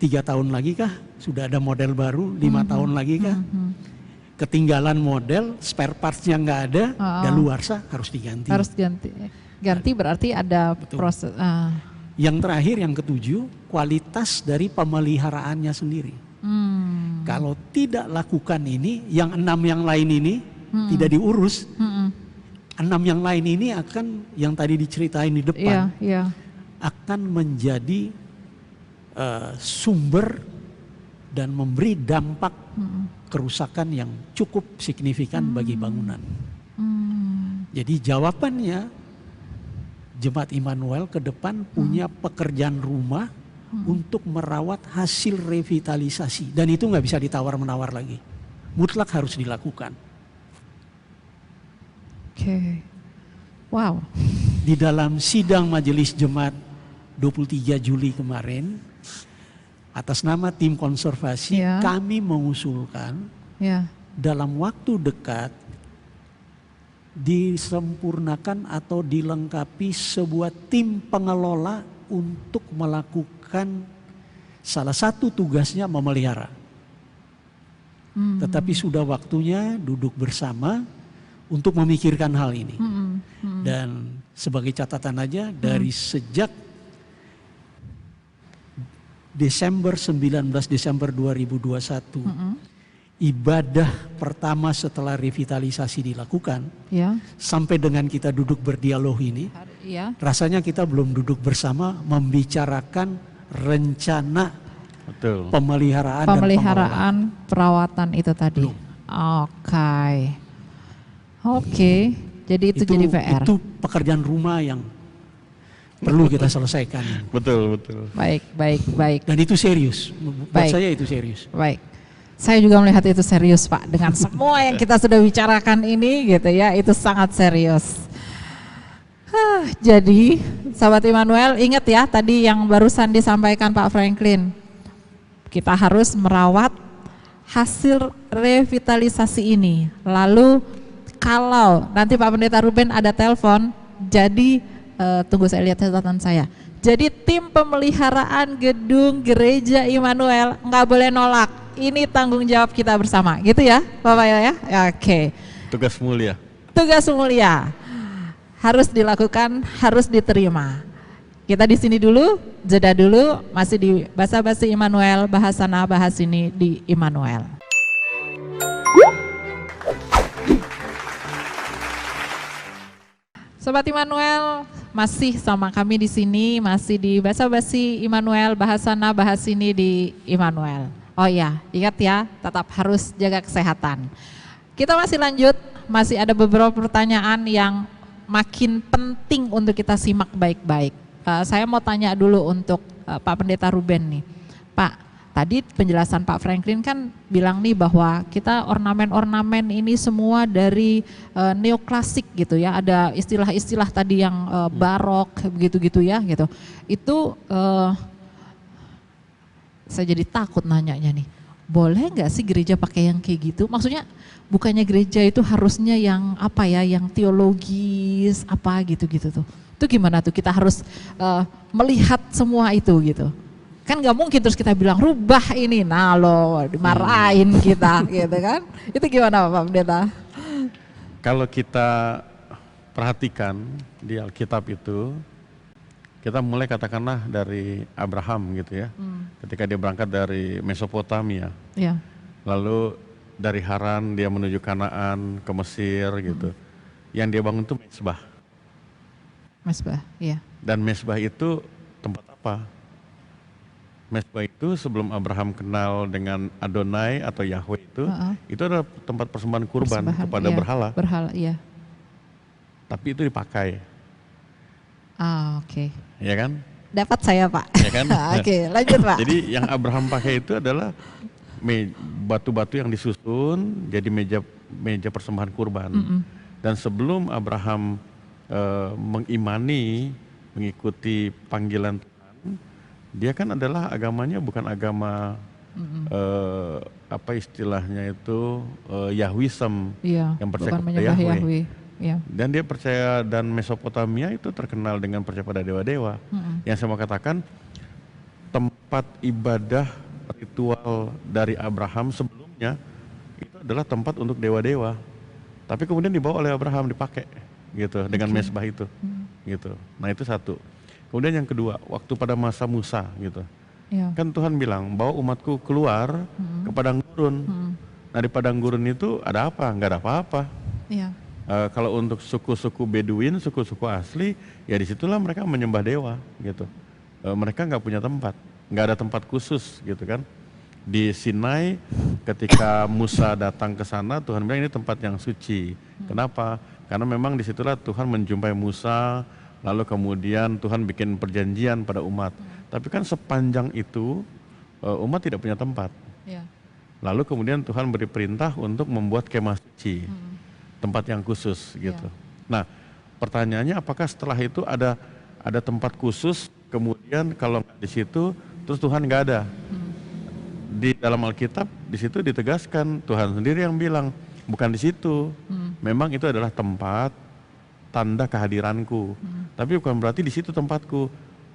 3 tahun lagi kah sudah ada model baru, 5 tahun lagi kah ketinggalan model, spare parts-nya nggak ada, daluarsa harus diganti. Ganti berarti ada proses. Yang terakhir, yang ketujuh, kualitas dari pemeliharaannya sendiri. Kalau tidak lakukan ini, yang 6 yang lain ini tidak diurus, 6 yang lain ini akan, yang tadi diceritain di depan, akan menjadi sumber dan memberi dampak kerusakan yang cukup signifikan bagi bangunan. Jadi jawabannya, Jemaat Immanuel ke depan punya pekerjaan rumah untuk merawat hasil revitalisasi. Dan itu nggak bisa ditawar-menawar lagi. Mutlak harus dilakukan. Wow. Di dalam sidang Majelis Jemaat 23 Juli kemarin, atas nama tim konservasi, kami mengusulkan dalam waktu dekat disempurnakan atau dilengkapi sebuah tim pengelola untuk melakukan salah satu tugasnya memelihara. Tetapi sudah waktunya duduk bersama untuk memikirkan hal ini. Dan sebagai catatan aja, dari sejak Desember 19 Desember 2021 ibadah pertama setelah revitalisasi dilakukan, sampai dengan kita duduk berdialog ini, rasanya kita belum duduk bersama membicarakan rencana pemeliharaan perawatan itu tadi. Oke. Jadi itu jadi PR. Itu pekerjaan rumah yang perlu kita selesaikan. Betul. Baik. Dan itu serius. Buat saya itu serius. Baik. Saya juga melihat itu serius, Pak. Dengan semua yang kita sudah bicarakan ini gitu ya, itu sangat serius. Jadi, sahabat Immanuel, ingat ya tadi yang barusan disampaikan Pak Franklin. Kita harus merawat hasil revitalisasi ini. Lalu kalau nanti Pak Pendeta Ruben ada telepon, jadi tunggu saya lihat catatan saya. Jadi tim pemeliharaan gedung gereja Immanuel nggak boleh nolak. Ini tanggung jawab kita bersama, gitu ya, Bapak ya? Oke. Tugas mulia. Tugas mulia harus dilakukan, harus diterima. Kita di sini dulu, jeda dulu, masih di Basa-Basi Immanuel, bahasana bahas ini di Immanuel. Sobat Immanuel, masih sama kami di sini, masih di Basa-Basi Immanuel, bahasana bahas ini di Immanuel. Oh ya, ingat ya, tetap harus jaga kesehatan. Kita masih lanjut, masih ada beberapa pertanyaan yang makin penting untuk kita simak baik-baik. Saya mau tanya dulu untuk Pak Pendeta Ruben nih. Pak, tadi penjelasan Pak Franklin kan bilang nih bahwa kita ornamen-ornamen ini semua dari neoklasik gitu ya, ada istilah-istilah tadi yang barok begitu-gitu ya gitu. Itu saya jadi takut nanyanya nih, boleh nggak sih gereja pakai yang kayak gitu? Maksudnya bukannya gereja itu harusnya yang apa ya, yang teologis apa gitu-gitu tuh. Itu gimana tuh kita harus melihat semua itu gitu. Kan nggak mungkin terus kita bilang rubah ini, nah lo dimarahin kita gitu kan. Itu gimana Pak Pendeta? Kalau kita perhatikan di Alkitab itu, kita mulai katakanlah dari Abraham gitu ya. Ketika dia berangkat dari Mesopotamia. Ya. Lalu dari Haran dia menuju Kanaan, ke Mesir gitu. Yang dia bangun itu mezbah. Mezbah, iya. Dan mezbah itu tempat apa? Mezbah itu sebelum Abraham kenal dengan Adonai atau Yahweh itu adalah tempat persembahan kurban kepada berhala. Berhala, iya. Tapi itu dipakai. Oke. Ya kan? Dapat saya Pak. Ya kan? Oke, lanjut Pak. Jadi yang Abraham pakai itu adalah batu-batu yang disusun jadi meja persembahan kurban. Dan sebelum Abraham mengikuti panggilan Tuhan, dia kan adalah agamanya bukan agama apa istilahnya itu Yahwism, iya, yang percaya kepada Yahweh. Ya. Dan dia percaya, dan Mesopotamia itu terkenal dengan percaya pada dewa-dewa. Yang saya mau katakan, tempat ibadah ritual dari Abraham sebelumnya itu adalah tempat untuk dewa-dewa. Tapi kemudian dibawa oleh Abraham, dipakai gitu dengan mezbah itu. Gitu. Nah, itu satu. Kemudian yang kedua, waktu pada masa Musa gitu. Ya. Kan Tuhan bilang, bawa umatku keluar ke padang gurun. Nah, di padang gurun itu ada apa? Nggak ada apa-apa. Ya. Kalau untuk suku-suku Beduin, suku-suku asli, ya disitulah mereka menyembah dewa gitu. Mereka nggak punya tempat, nggak ada tempat khusus gitu kan. Di Sinai ketika Musa datang ke sana, Tuhan bilang ini tempat yang suci. Kenapa? Karena memang disitulah Tuhan menjumpai Musa, lalu kemudian Tuhan bikin perjanjian pada umat. Tapi kan sepanjang itu umat tidak punya tempat. Ya. Lalu kemudian Tuhan beri perintah untuk membuat kemah suci. Tempat yang khusus gitu. Nah, pertanyaannya apakah setelah itu ada tempat khusus, kemudian kalau nggak di situ terus Tuhan nggak ada? Di dalam Alkitab di situ ditegaskan, Tuhan sendiri yang bilang bukan di situ. Memang itu adalah tempat tanda kehadiranku. Tapi bukan berarti di situ tempatku.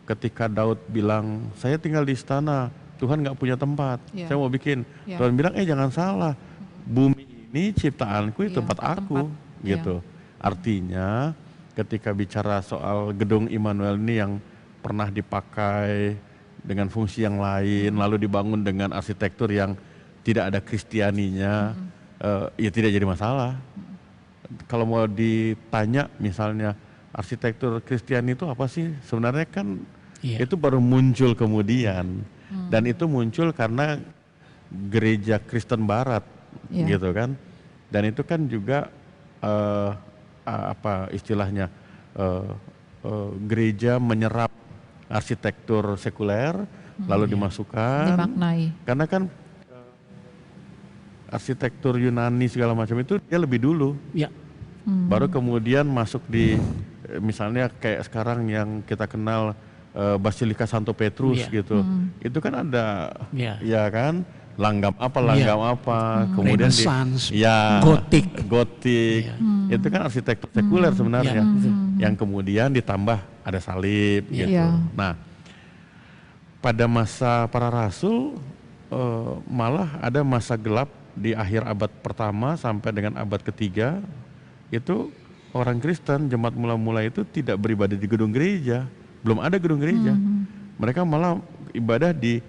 Ketika Daud bilang saya tinggal di istana, Tuhan nggak punya tempat. Saya mau bikin. Tuhan bilang jangan salah. Bumi ini ciptaanku, itu tempat aku gitu. Artinya ketika bicara soal gedung Immanuel ini yang pernah dipakai dengan fungsi yang lain, lalu dibangun dengan arsitektur yang tidak ada Kristianinya, ya tidak jadi masalah. Kalau mau ditanya misalnya arsitektur Kristiani itu apa sih, sebenarnya kan itu baru muncul kemudian, dan itu muncul karena gereja Kristen Barat. Gitu kan, dan itu kan juga apa istilahnya gereja menyerap arsitektur sekuler lalu dimasukkan, dimaknai. Karena kan arsitektur Yunani segala macam itu dia lebih dulu, baru kemudian masuk di misalnya kayak sekarang yang kita kenal Basilika Santo Petrus gitu, itu kan ada ya kan. Langgam apa, kemudian gotik, itu kan arsitektur sekuler sebenarnya, yang kemudian ditambah ada salib gitu. Nah, pada masa para rasul malah ada masa gelap di akhir abad pertama sampai dengan abad ketiga, itu orang Kristen jemaat mula-mula itu tidak beribadah di gedung gereja, belum ada gedung gereja, mereka malah ibadah di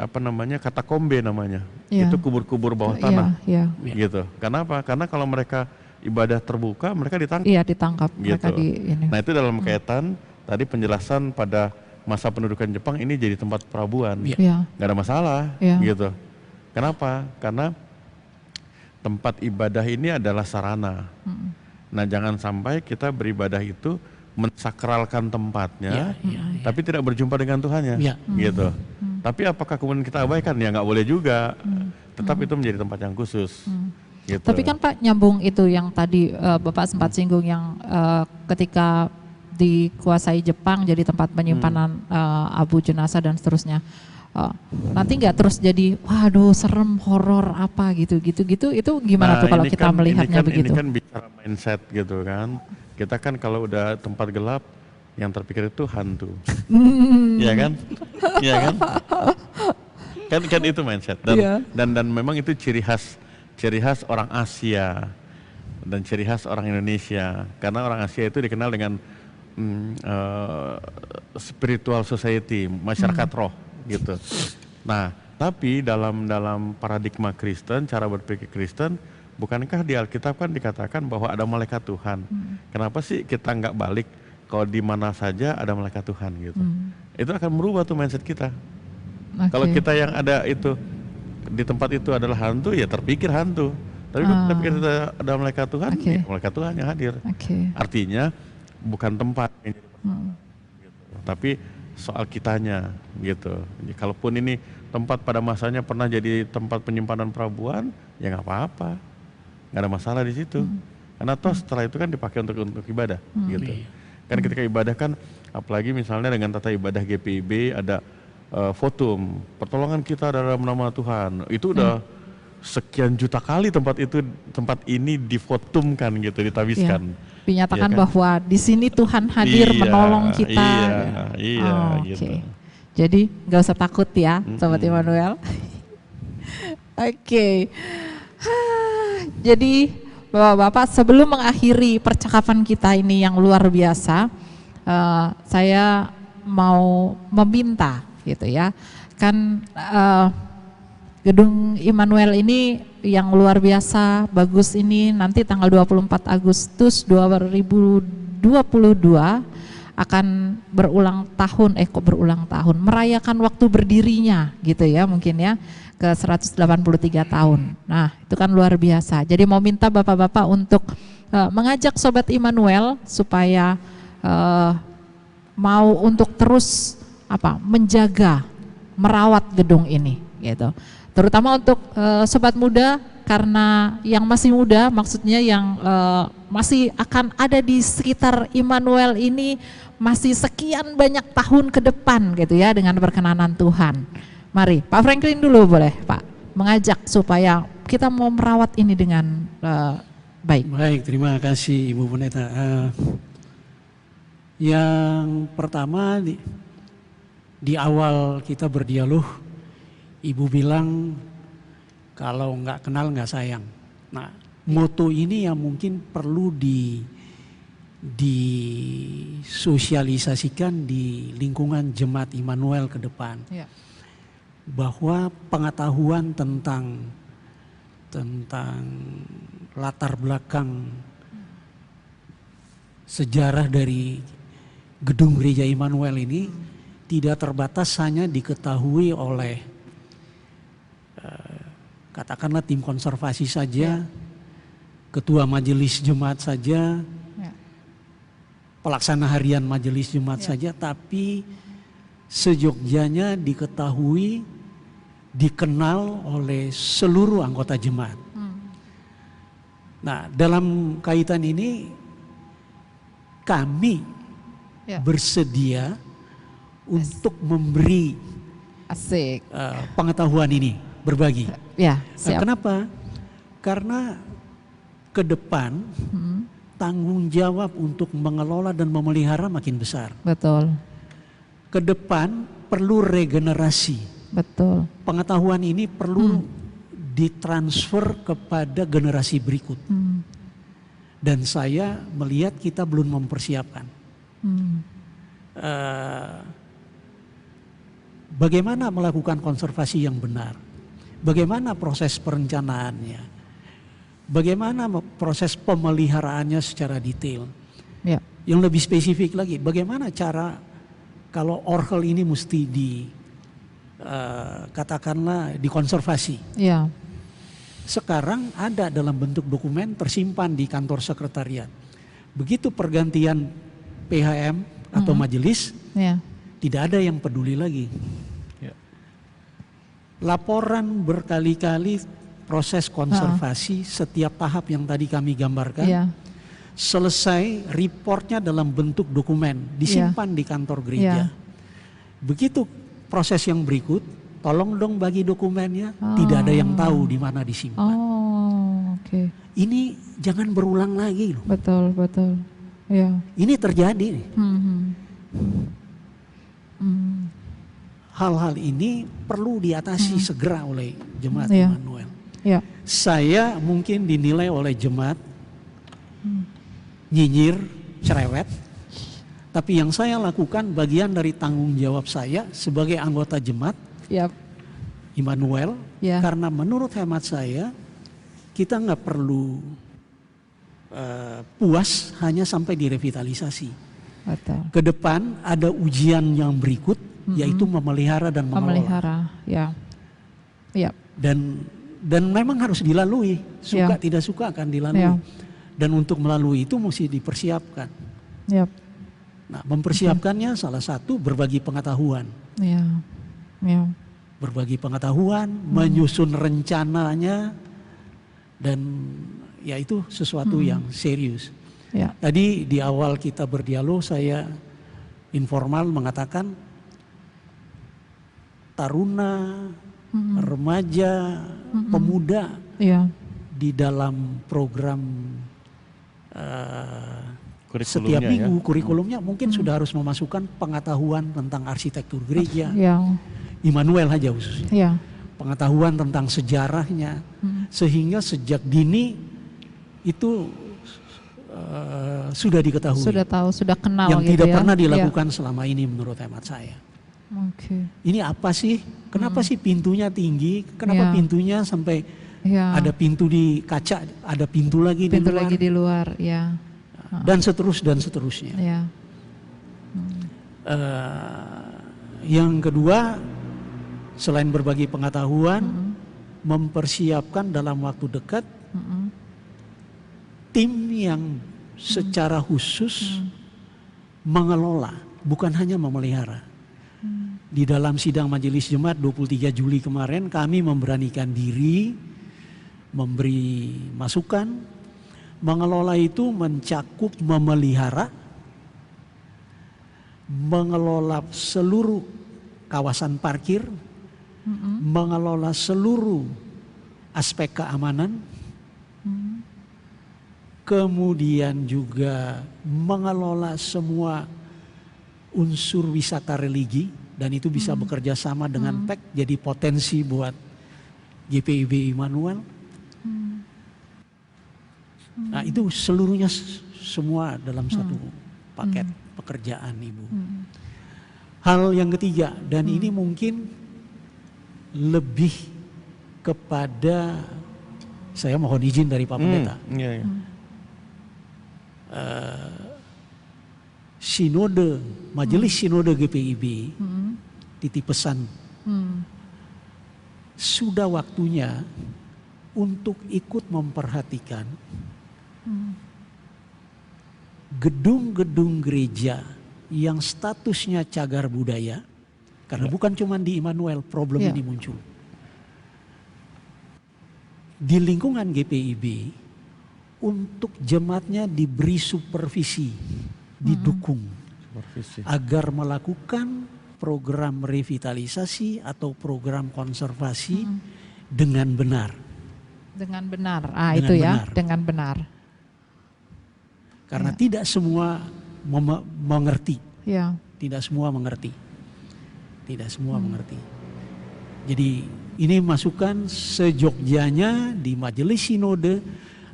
apa namanya, katakombe namanya, itu kubur-kubur bawah tanah, gitu. Kenapa? Karena kalau mereka ibadah terbuka, mereka ditangkap. Iya, ditangkap. Gitu. Nah, itu dalam kaitan tadi penjelasan pada masa pendudukan Jepang ini jadi tempat perabuan, nggak ada masalah, gitu. Kenapa? Karena tempat ibadah ini adalah sarana. Nah, jangan sampai kita beribadah itu mensakralkan tempatnya, tapi tidak berjumpa dengan Tuhannya, gitu. Tapi apakah kemudian kita abaikan? Ya nggak boleh juga. Tetap itu menjadi tempat yang khusus. Gitu. Tapi kan Pak, nyambung itu yang tadi Bapak sempat singgung yang ketika dikuasai Jepang jadi tempat penyimpanan abu jenazah dan seterusnya. Nanti nggak terus jadi waduh serem, horor apa gitu itu gimana tuh kalau kita melihatnya begitu? Ini kan bicara mindset gitu kan. Kita kan kalau udah tempat gelap yang terpikir itu hantu. Iya kan? Iya kan? Kan itu mindset dan memang itu ciri khas orang Asia dan ciri khas orang Indonesia, karena orang Asia itu dikenal dengan spiritual society, masyarakat roh gitu. Nah, tapi dalam paradigma Kristen, cara berpikir Kristen, bukankah di Alkitab kan dikatakan bahwa ada malaikat Tuhan? Kenapa sih kita nggak balik kalau di mana saja ada malaikat Tuhan gitu? Itu akan merubah tuh mindset kita. Kalau kita yang ada itu di tempat itu adalah hantu, ya terpikir hantu. Tapi kalau kita pikir ada malaikat Tuhan, ya malaikat Tuhan yang hadir. Artinya bukan tempat yang jadi persoalan, gitu. Tapi soal kitanya gitu. Jadi, kalaupun ini tempat pada masanya pernah jadi tempat penyimpanan perabuan, ya nggak apa-apa, nggak ada masalah di situ. Karena toh setelah itu kan dipakai untuk ibadah, gitu. Kan ketika ibadah kan, apalagi misalnya dengan tata ibadah GPIB ada votum, pertolongan kita dalam nama Tuhan. Itu udah sekian juta kali tempat ini divotumkan gitu, ditabiskan. Dinyatakan bahwa di sini Tuhan hadir menolong kita. Gitu. Jadi nggak usah takut ya, Sobat Immanuel. Jadi Bapak-bapak, sebelum mengakhiri percakapan kita ini yang luar biasa, saya mau meminta gitu ya, kan Gedung Immanuel ini yang luar biasa bagus ini nanti tanggal 24 Agustus 2022 akan berulang tahun, merayakan waktu berdirinya gitu ya, mungkin ya, ke 183 tahun. Nah, itu kan luar biasa. Jadi mau minta Bapak-bapak untuk mengajak Sobat Immanuel supaya mau untuk terus menjaga, merawat gedung ini gitu. Terutama untuk sobat muda, karena yang masih muda, maksudnya yang masih akan ada di sekitar Immanuel ini masih sekian banyak tahun ke depan gitu ya, dengan perkenanan Tuhan. Mari Pak Franklin dulu boleh Pak, mengajak supaya kita mau merawat ini dengan baik. Baik, terima kasih Ibu Pendeta. Yang pertama di awal kita berdialog, Ibu bilang kalau nggak kenal nggak sayang. Nah, moto ini yang mungkin perlu disosialisasikan di lingkungan Jemaat Immanuel ke depan. Ya. Bahwa pengetahuan tentang latar belakang sejarah dari gedung gereja Immanuel ini tidak terbatas hanya diketahui oleh katakanlah tim konservasi saja, ketua majelis jemaat saja, pelaksana harian majelis jemaat saja, tapi sejogjanya diketahui, dikenal oleh seluruh anggota jemaat. Nah, dalam kaitan ini kami bersedia untuk memberi pengetahuan ini, berbagi. Ya, siap. Kenapa? Karena ke depan tanggung jawab untuk mengelola dan memelihara makin besar. Betul. Ke depan perlu regenerasi. Betul. Pengetahuan ini perlu ditransfer kepada generasi berikut. Dan saya melihat kita belum mempersiapkan. Bagaimana melakukan konservasi yang benar? Bagaimana proses perencanaannya? Bagaimana proses pemeliharaannya secara detail? Ya. Yang lebih spesifik lagi, bagaimana cara kalau orgel ini mesti katakanlah dikonservasi? Ya. Sekarang ada dalam bentuk dokumen tersimpan di kantor sekretariat. Begitu pergantian PHM atau majelis, tidak ada yang peduli lagi. laporan berkali-kali proses konservasi setiap tahap yang tadi kami gambarkan. Iya. Selesai, reportnya dalam bentuk dokumen, disimpan di kantor gereja. Begitu proses yang berikut, tolong dong bagi dokumennya, tidak ada yang tahu di mana disimpan. Oke. Ini jangan berulang lagi loh. Betul, betul. Ya. Ini terjadi nih. Hal-hal ini perlu diatasi segera oleh jemaat Immanuel. Ya. Saya mungkin dinilai oleh jemaat nyinyir, cerewet, tapi yang saya lakukan bagian dari tanggung jawab saya sebagai anggota jemaat Immanuel, karena menurut hemat saya kita nggak perlu puas hanya sampai direvitalisasi. Betul. Ke depan ada ujian yang berikut, yaitu memelihara dan mengelola. Memelihara, ya. Dan memang harus dilalui, suka tidak suka akan dilalui. Dan untuk melalui itu mesti dipersiapkan. Nah, mempersiapkannya salah satu berbagi pengetahuan. Berbagi pengetahuan, menyusun rencananya, dan ya itu sesuatu yang serius. Tadi di awal kita berdialog saya informal mengatakan taruna, remaja, pemuda di dalam program setiap minggu kurikulumnya mungkin sudah harus memasukkan pengetahuan tentang arsitektur gereja, Immanuel aja khususnya, pengetahuan tentang sejarahnya, sehingga sejak dini itu sudah diketahui, sudah kenal yang gitu tidak ya. pernah dilakukan selama ini menurut hemat saya. Ini apa sih? Kenapa sih pintunya tinggi? Kenapa pintunya sampai ada pintu di kaca, ada pintu lagi di luar? Dan seterusnya. Yang kedua, selain berbagi pengetahuan, mempersiapkan dalam waktu dekat tim yang secara khusus mengelola, bukan hanya memelihara. Di dalam sidang majelis jemaat 23 Juli kemarin kami memberanikan diri memberi masukan. Mengelola itu mencakup memelihara, mengelola seluruh kawasan parkir, mengelola seluruh aspek keamanan, kemudian juga mengelola semua unsur wisata religi, dan itu bisa bekerja sama dengan PEK, jadi potensi buat GPIB Immanuel. Nah itu seluruhnya semua dalam satu paket pekerjaan Ibu. Hal yang ketiga, dan ini mungkin lebih kepada, saya mohon izin dari Pak Pendeta. Sinode, majelis sinode GPIB, titip pesan, sudah waktunya untuk ikut memperhatikan gedung-gedung gereja yang statusnya cagar budaya, karena bukan cuma di Immanuel problem ini muncul. Di lingkungan GPIB, untuk jemaatnya diberi supervisi, didukung agar melakukan program revitalisasi atau program konservasi dengan benar. Dengan benar. Karena tidak semua mengerti. Tidak semua mengerti. Jadi ini masukan sejogjanya di majelis sinode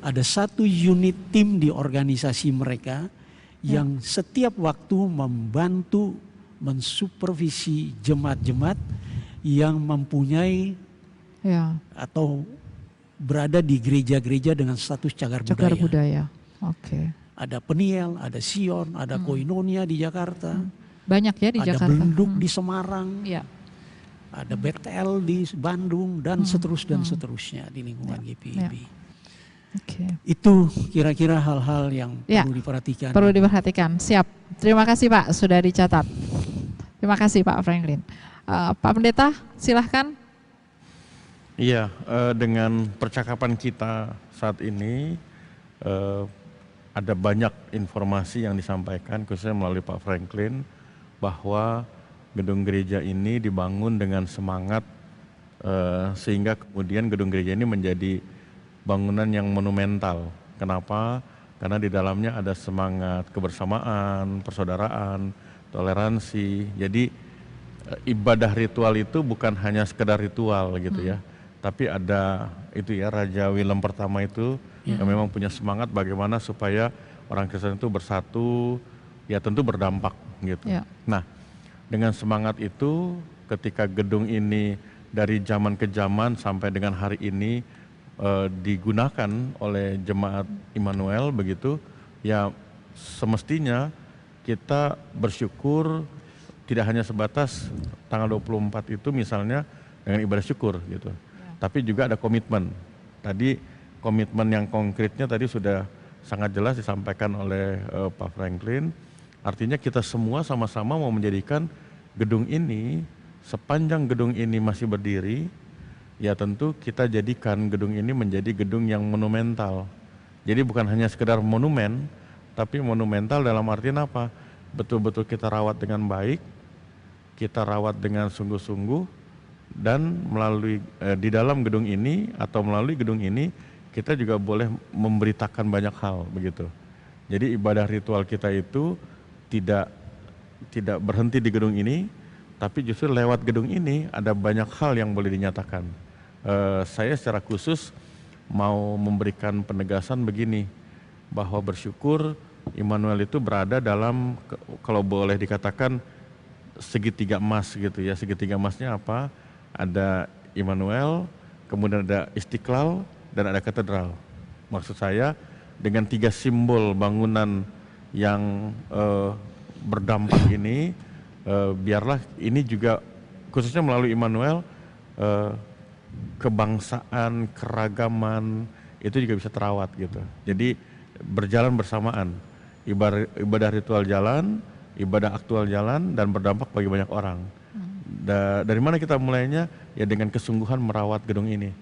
ada satu unit tim di organisasi mereka yang setiap waktu membantu mensupervisi jemaat-jemaat yang mempunyai atau berada di gereja-gereja dengan status cagar budaya. Ada Peniel, ada Sion, ada Koinonia di Jakarta. Banyak ya di Jakarta. Ada Benduk di Semarang. Ada Betel di Bandung dan seterusnya di lingkungan GPIB. Itu kira-kira hal-hal yang perlu diperhatikan. Perlu diperhatikan. Siap. Terima kasih Pak, sudah dicatat. Terima kasih Pak Franklin. Pak Pendeta, silahkan. Iya, dengan percakapan kita saat ini ada banyak informasi yang disampaikan khususnya melalui Pak Franklin bahwa gedung gereja ini dibangun dengan semangat sehingga kemudian gedung gereja ini menjadi bangunan yang monumental. Kenapa? Karena di dalamnya ada semangat kebersamaan, persaudaraan, toleransi. Jadi ibadah ritual itu bukan hanya sekedar ritual gitu ya, tapi ada itu ya, Raja Willem pertama itu yang memang punya semangat bagaimana supaya orang Kristen itu bersatu, ya tentu berdampak gitu. Nah, dengan semangat itu ketika gedung ini dari zaman ke zaman sampai dengan hari ini digunakan oleh jemaat Immanuel begitu, ya semestinya kita bersyukur tidak hanya sebatas tanggal 24 itu misalnya dengan ibadah syukur gitu. Tapi juga ada komitmen. Tadi komitmen yang konkretnya tadi sudah sangat jelas disampaikan oleh Pak Franklin. Artinya kita semua sama-sama mau menjadikan gedung ini, sepanjang gedung ini masih berdiri, ya tentu kita jadikan gedung ini menjadi gedung yang monumental. Jadi bukan hanya sekedar monumen, tapi monumental dalam artian apa? Betul-betul kita rawat dengan baik, kita rawat dengan sungguh-sungguh, dan melalui di dalam gedung ini atau melalui gedung ini kita juga boleh memberitakan banyak hal begitu. Jadi ibadah ritual kita itu tidak berhenti di gedung ini, tapi justru lewat gedung ini ada banyak hal yang boleh dinyatakan. Saya secara khusus mau memberikan penegasan begini, bahwa bersyukur Immanuel itu berada dalam, kalau boleh dikatakan, segitiga emas gitu ya. Segitiga emasnya apa? Ada Immanuel, kemudian ada Istiqlal, dan ada katedral. Maksud saya dengan 3 simbol bangunan yang berdampak ini, biarlah ini juga khususnya melalui Immanuel, kebangsaan, keragaman itu juga bisa terawat gitu. Jadi berjalan bersamaan, ibadah ritual jalan, ibadah aktual jalan, dan berdampak bagi banyak orang. Dari mana kita mulainya? Ya dengan kesungguhan merawat gedung ini.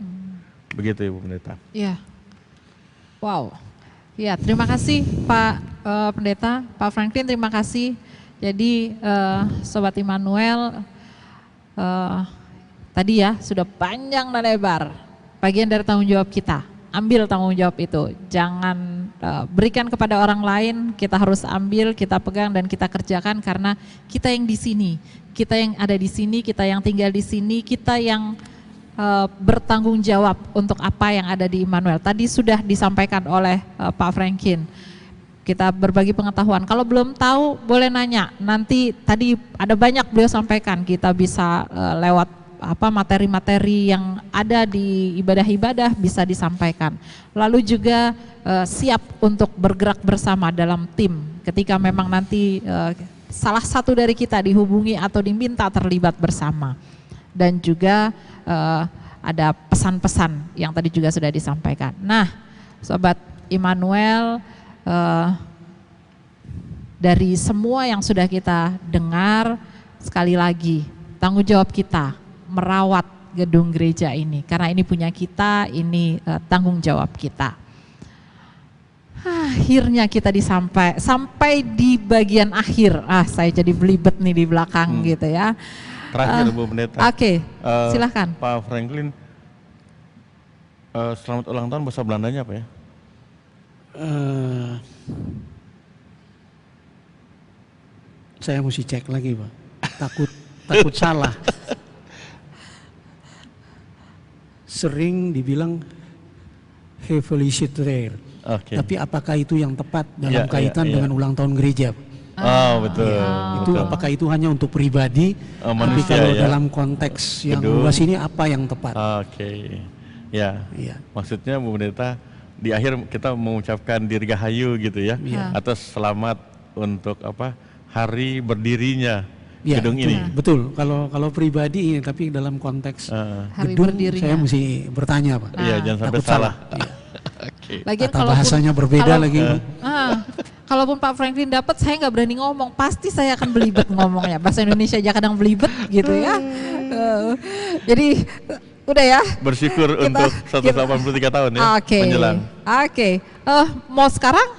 Begitu Ibu Pendeta. Iya. Wow. Ya, terima kasih Pak Pendeta, Pak Franklin, terima kasih. Jadi Sobat Immanuel, tadi ya sudah panjang dan lebar, bagian dari tanggung jawab kita. Ambil tanggung jawab itu, jangan berikan kepada orang lain, kita harus ambil, kita pegang dan kita kerjakan karena kita yang di sini, kita yang ada di sini, kita yang tinggal di sini, kita yang bertanggung jawab untuk apa yang ada di Immanuel. Tadi sudah disampaikan oleh Pak Franklin. Kita berbagi pengetahuan. Kalau belum tahu boleh nanya. Nanti tadi ada banyak beliau sampaikan. Kita bisa lewat materi-materi yang ada di ibadah-ibadah bisa disampaikan. Lalu juga siap untuk bergerak bersama dalam tim. Ketika memang nanti salah satu dari kita dihubungi atau diminta terlibat bersama. Dan juga ada pesan-pesan yang tadi juga sudah disampaikan. Nah, Sobat Immanuel, dari semua yang sudah kita dengar, sekali lagi tanggung jawab kita merawat gedung gereja ini, karena ini punya kita, ini tanggung jawab kita. Akhirnya kita sampai di bagian akhir. Saya jadi belibet nih di belakang gitu ya. Terakhir Bu Pendeta. Oke, silahkan. Pak Franklin, selamat ulang tahun bahasa Belandanya apa ya? Saya mesti cek lagi Pak, takut salah. Sering dibilang Hefeliciter, tapi apakah itu yang tepat dalam kaitan dengan ulang tahun gereja? Oh betul. Itu betul. Apakah itu hanya untuk pribadi? Tapi kalau dalam konteks yang luas ini apa yang tepat? Ya. Maksudnya Bu Pendeta, di akhir kita mengucapkan dirgahayu gitu ya, atas selamat untuk hari berdirinya gedung ini. Betul. Kalau pribadi ini, tapi dalam konteks gedung saya mesti bertanya Pak. Iya, jangan sampai salah. Lagian kalau bahasanya berbeda lagi. Kalaupun Pak Franklin dapat, saya nggak berani ngomong, pasti saya akan belibet ngomongnya. Bahasa Indonesia aja kadang belibet gitu ya. Jadi Udah ya? Bersyukur untuk 183 tahun ya menjelang. Oke. Mau sekarang?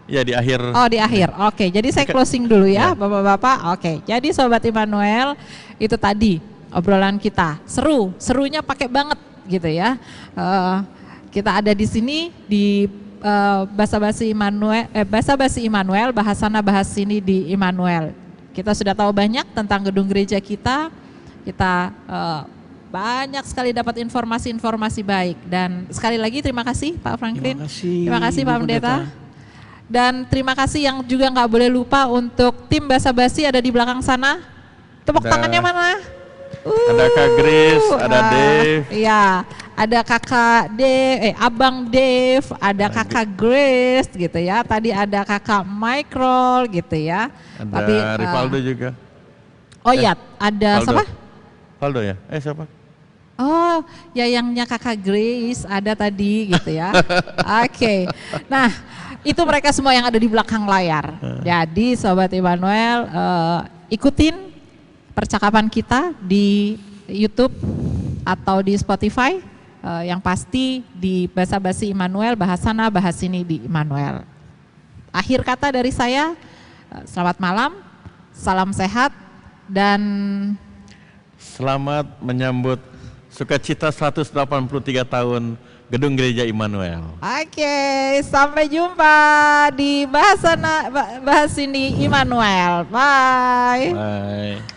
Ya di akhir. Oh di akhir. Oke. Jadi saya closing dulu ya, Bapak-bapak. Oke. Jadi Sobat Immanuel, itu tadi obrolan kita. Serunya pakai banget gitu ya. Kita ada di sini di Basa-basi Immanuel, bahasana bahas sini di Immanuel. Kita sudah tahu banyak tentang gedung gereja kita. Kita banyak sekali dapat informasi-informasi baik. Dan sekali lagi terima kasih Pak Franklin. Terima kasih Pak Pendeta. Dan terima kasih yang juga nggak boleh lupa untuk tim Basa-basi ada di belakang sana. Tepuk tangannya mana? Ada Kak Grace, ada Dave. Iya, ada Kakak Dave, Abang Dave, ada Kakak Grace gitu ya. Tadi ada Kakak Michael gitu ya. Ada Rivaldo juga. Oh iya, ada Valdo. siapa? Valdo ya? Siapa? Oh, yayangnya Kakak Grace ada tadi gitu ya. Oke. Nah, itu mereka semua yang ada di belakang layar. Jadi Sobat Immanuel, ikutin percakapan kita di YouTube atau di Spotify. Yang pasti di Basa-basi Immanuel, bahasana bahas ini di Immanuel. Akhir kata dari saya, selamat malam, salam sehat, dan selamat menyambut sukacita 183 tahun Gedung Gereja Immanuel. Oke, sampai jumpa di bahas ini Immanuel. Bye. Bye.